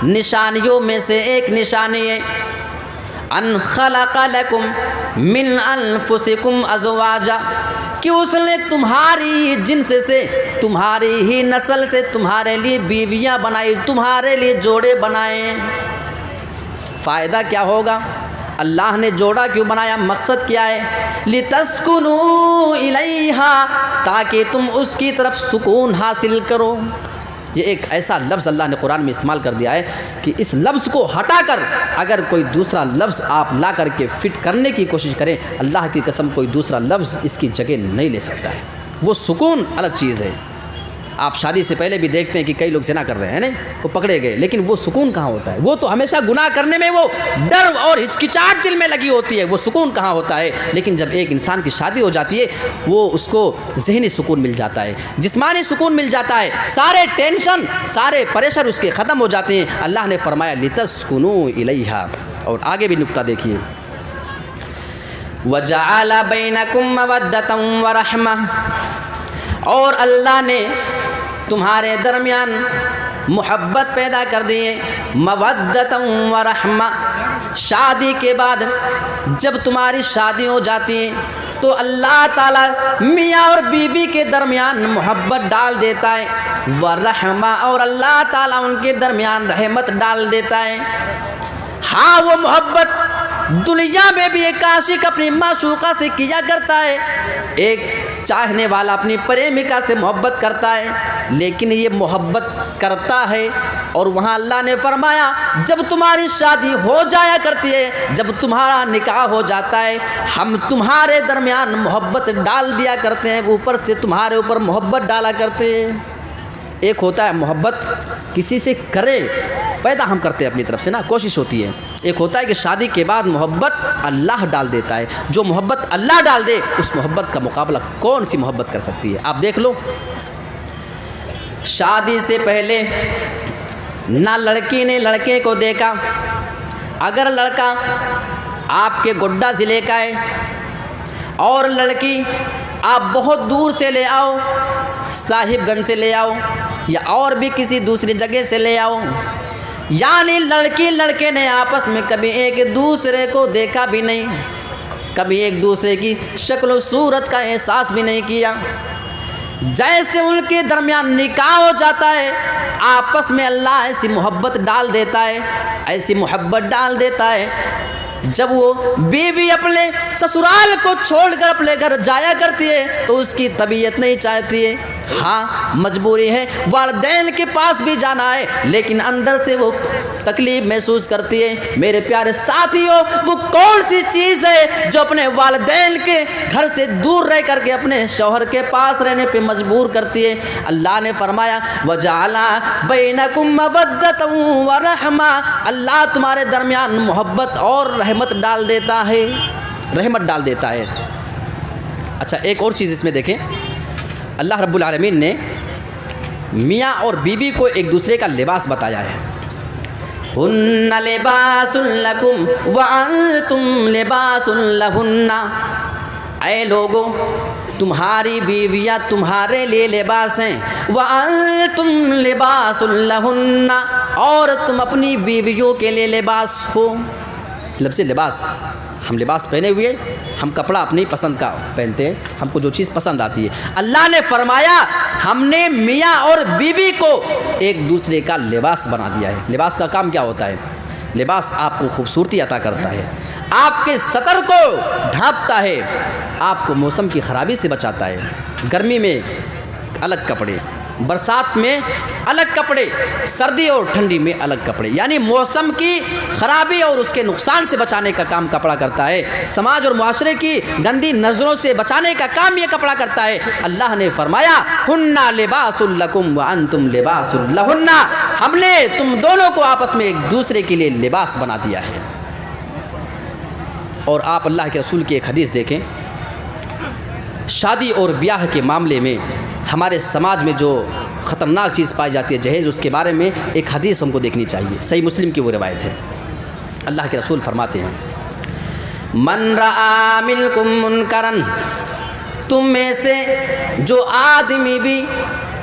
نشانیوں میں سے ایک نشانی ہے، ان خلق لکم من انفسکم ازواجا، کہ اس نے تمہاری ہی جنس سے، تمہاری ہی نسل سے تمہارے لیے بیویاں بنائی، تمہارے لیے جوڑے بنائے۔ فائدہ کیا ہوگا؟ اللہ نے جوڑا کیوں بنایا؟ مقصد کیا ہے؟ لِتَسْكُنُوا إِلَيْهَا، تاکہ تم اس کی طرف سکون حاصل کرو۔ یہ ایک ایسا لفظ اللہ نے قرآن میں استعمال کر دیا ہے کہ اس لفظ کو ہٹا کر اگر کوئی دوسرا لفظ آپ لا کر کے فٹ کرنے کی کوشش کریں، اللہ کی قسم کوئی دوسرا لفظ اس کی جگہ نہیں لے سکتا ہے۔ وہ سکون الگ چیز ہے۔ آپ شادی سے پہلے بھی دیکھتے ہیں کہ کئی لوگ زنا کر رہے ہیں نا، وہ پکڑے گئے، لیکن وہ سکون کہاں ہوتا ہے؟ وہ تو ہمیشہ گناہ کرنے میں وہ ڈر اور ہچکچاہٹ دل میں لگی ہوتی ہے، وہ سکون کہاں ہوتا ہے؟ لیکن جب ایک انسان کی شادی ہو جاتی ہے وہ اس کو ذہنی سکون مل جاتا ہے، جسمانی سکون مل جاتا ہے، سارے ٹینشن سارے پریشر اس کے ختم ہو جاتے ہیں۔ اللہ نے فرمایا لِتَسْكُنُوا إِلَيْهَا، اور آگے بھی نکتہ دیکھیے، وَجَعَلَ بَيْنَكُمْ مَوَدَّةً وَرَحْمَةً، اور اللہ نے تمہارے درمیان محبت پیدا کر دیے، مودۃ و رحمہ۔ شادی کے بعد جب تمہاری شادی ہو جاتی ہے تو اللہ تعالیٰ میاں اور بیوی کے درمیان محبت ڈال دیتا ہے، ورحمہ، اور اللہ تعالیٰ ان کے درمیان رحمت ڈال دیتا ہے۔ ہاں، وہ محبت دنیا میں بھی ایک عاشق اپنی معشوقہ سے کیا کرتا ہے، ایک چاہنے والا اپنی پریمکا سے محبت کرتا ہے، لیکن یہ محبت کرتا ہے اور وہاں اللہ نے فرمایا جب تمہاری شادی ہو جایا کرتی ہے، جب تمہارا نکاح ہو جاتا ہے، ہم تمہارے درمیان محبت ڈال دیا کرتے ہیں، اوپر سے تمہارے اوپر محبت ڈالا کرتے ہیں۔ ایک ہوتا ہے محبت کسی سے کرے، پیدا ہم کرتے ہیں اپنی طرف سے نا، کوشش ہوتی ہے۔ ایک ہوتا ہے کہ شادی کے بعد محبت اللہ ڈال دیتا ہے۔ جو محبت اللہ ڈال دے اس محبت کا مقابلہ کون سی محبت کر سکتی ہے؟ آپ دیکھ لو، شادی سے پہلے نہ لڑکی نے لڑکے کو دیکھا، اگر لڑکا آپ کے گڈا ضلع کا ہے اور لڑکی آپ بہت دور سے لے آؤ، صاحب گنج سے لے آؤ یا اور بھی کسی دوسری جگہ سے لے آؤ، یعنی لڑکی لڑکے نے آپس میں کبھی ایک دوسرے کو دیکھا بھی نہیں، کبھی ایک دوسرے کی شکل و صورت کا احساس بھی نہیں کیا، جیسے ان کے درمیان نکاح ہو جاتا ہے آپس میں اللہ ایسی محبت ڈال دیتا ہے، ایسی محبت ڈال دیتا ہے، جب وہ بیوی اپنے سسرال کو چھوڑ کر اپنے گھر جایا کرتی ہے تو اس کی طبیعت نہیں چاہتی ہے، ہاں مجبوری ہے، والدین کے پاس بھی جانا ہے، لیکن اندر سے وہ تکلیف محسوس کرتی ہے۔ میرے پیارے ساتھیوں، وہ کون سی چیز ہے جو اپنے والدین کے گھر سے دور رہ کر کے اپنے شوہر کے پاس رہنے پہ مجبور کرتی ہے؟ اللہ نے فرمایا وَجَعَلَ بَيْنَكُمْ مَوَدَّةً وَرَحْمَةً، اللہ تمہارے درمیان محبت اور رحمت ڈال دیتا ہے، رحمت ڈال دیتا ہے۔ اچھا، ایک اور چیز اس میں دیکھیں، اللہ رب العالمین نے میاں اور بیوی کو ایک دوسرے کا لباس بتایا ہے۔ ہن لباس لکم وانتم لباس لہن، اے لوگو تمہاری بیویاں تمہارے لیے لباس ہیں، وانتم لباس لہن، اور تم اپنی بیویوں کے لیے لباس ہو۔ لفظ لباس، ہم لباس پہنے ہوئے، ہم کپڑا اپنی پسند کا پہنتے ہیں، ہم کو جو چیز پسند آتی ہے۔ اللہ نے فرمایا ہم نے میاں اور بیوی کو ایک دوسرے کا لباس بنا دیا ہے۔ لباس کا کام کیا ہوتا ہے؟ لباس آپ کو خوبصورتی عطا کرتا ہے، آپ کے ستر کو ڈھانپتا ہے، آپ کو موسم کی خرابی سے بچاتا ہے۔ گرمی میں الگ کپڑے، برسات میں الگ کپڑے، سردی اور ٹھنڈی میں الگ کپڑے، یعنی موسم کی خرابی اور اس کے نقصان سے بچانے کا کام کپڑا کرتا ہے۔ سماج اور معاشرے کی گندی نظروں سے بچانے کا کام یہ کپڑا کرتا ہے۔ اللہ نے فرمایا ہن لباس لکم وانتم لباس لہن، ہم نے تم دونوں کو آپس میں ایک دوسرے کے لیے لباس بنا دیا ہے۔ اور آپ اللہ کے رسول کی ایک حدیث دیکھیں، شادی اور بیاہ کے معاملے میں ہمارے سماج میں جو خطرناک چیز پائی جاتی ہے جہیز، اس کے بارے میں ایک حدیث ہم کو دیکھنی چاہیے۔ صحیح مسلم کی وہ روایت ہے، اللہ کے رسول فرماتے ہیں من رآ منکم منکرن، تم میں سے جو آدمی بھی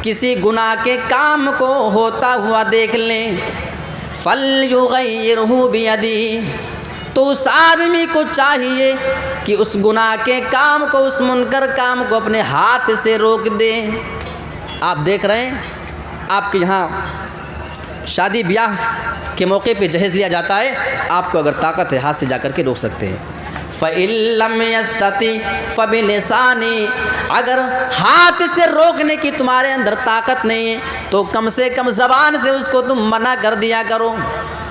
کسی گناہ کے کام کو ہوتا ہوا دیکھ لیں، فلیغیرہ بیدہ، تو اس آدمی کو چاہیے کہ اس گناہ کے کام کو، اس منکر کام کو اپنے ہاتھ سے روک دے۔ آپ دیکھ رہے ہیں آپ کے یہاں شادی بیاہ کے موقع پہ جہیز لیا جاتا ہے، آپ کو اگر طاقت ہے ہاتھ سے جا کر کے روک سکتے ہیں۔ فَإِن لَّمْ يَسْتَطِعْ فَبِلِسَانِهِ، اگر ہاتھ سے روکنے کی تمہارے اندر طاقت نہیں ہے تو کم سے کم زبان سے اس کو تم منع کر دیا کرو۔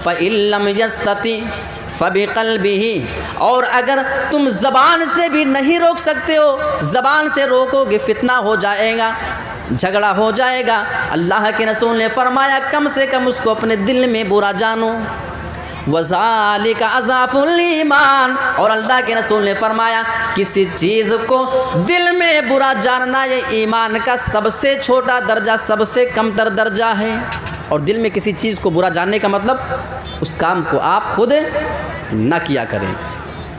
فَإِن لَّمْ يَسْتَطِعْ فَبِقَلْبِهِ، اور اگر تم زبان سے بھی نہیں روک سکتے ہو، زبان سے روکو گے فتنہ ہو جائے گا، جھگڑا ہو جائے گا۔ اللہ کے رسول نے فرمایا کم سے کم اس کو اپنے دل میں برا جانو، وَذَلِكَ أَضْعَفُ الْإِيمَانِ، اور اللہ کے رسول نے فرمایا کسی چیز کو دل میں برا جاننا یہ ایمان کا سب سے چھوٹا درجہ، سب سے کم تر درجہ ہے۔ اور دل میں کسی چیز کو برا جاننے کا مطلب اس کام کو آپ خود نہ کیا کریں،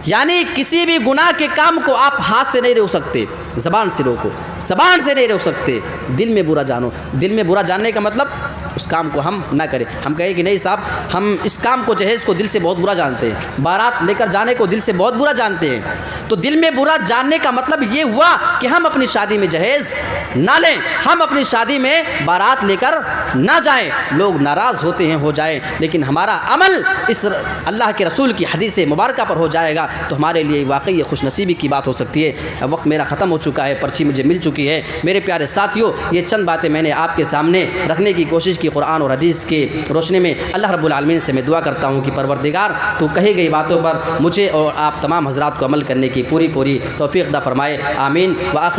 یعنی کسی بھی گناہ کے کام کو آپ ہاتھ سے نہیں روک سکتے، زبان سے روکو، زبان سے نہیں روک سکتے، دل میں برا جانو۔ دل میں برا جاننے کا مطلب اس کام کو ہم نہ کریں۔ ہم کہیں کہ نہیں صاحب ہم اس کام کو جہیز کو دل سے بہت برا جانتے ہیں، بارات لے کر جانے کو دل سے بہت برا جانتے ہیں، تو دل میں برا جاننے کا مطلب یہ ہوا کہ ہم اپنی شادی میں جہیز نہ لیں، ہم اپنی شادی میں بارات لے کر نہ جائیں۔ لوگ ناراض ہوتے ہیں، ہو جائیں، لیکن ہمارا عمل اس اللہ کے رسول کی حدیث مبارکہ پر ہو جائے گا تو ہمارے لیے واقعی یہ خوش نصیبی کی بات ہو سکتی ہے۔ وقت میرا ختم ہو چکا ہے، پرچی مجھے مل چکی ہے۔ میرے پیارے ساتھیوں، یہ چند باتیں میں نے آپ کے سامنے رکھنے کی کوشش کی قرآن اور حدیث کے روشنی میں۔ اللہ رب العالمین سے میں دعا کرتا ہوں کہ پروردگار تو کہی گئی باتوں پر مجھے اور آپ تمام حضرات کو عمل کرنے کی پوری توفیق عطا فرمائے، آمین۔ وآخر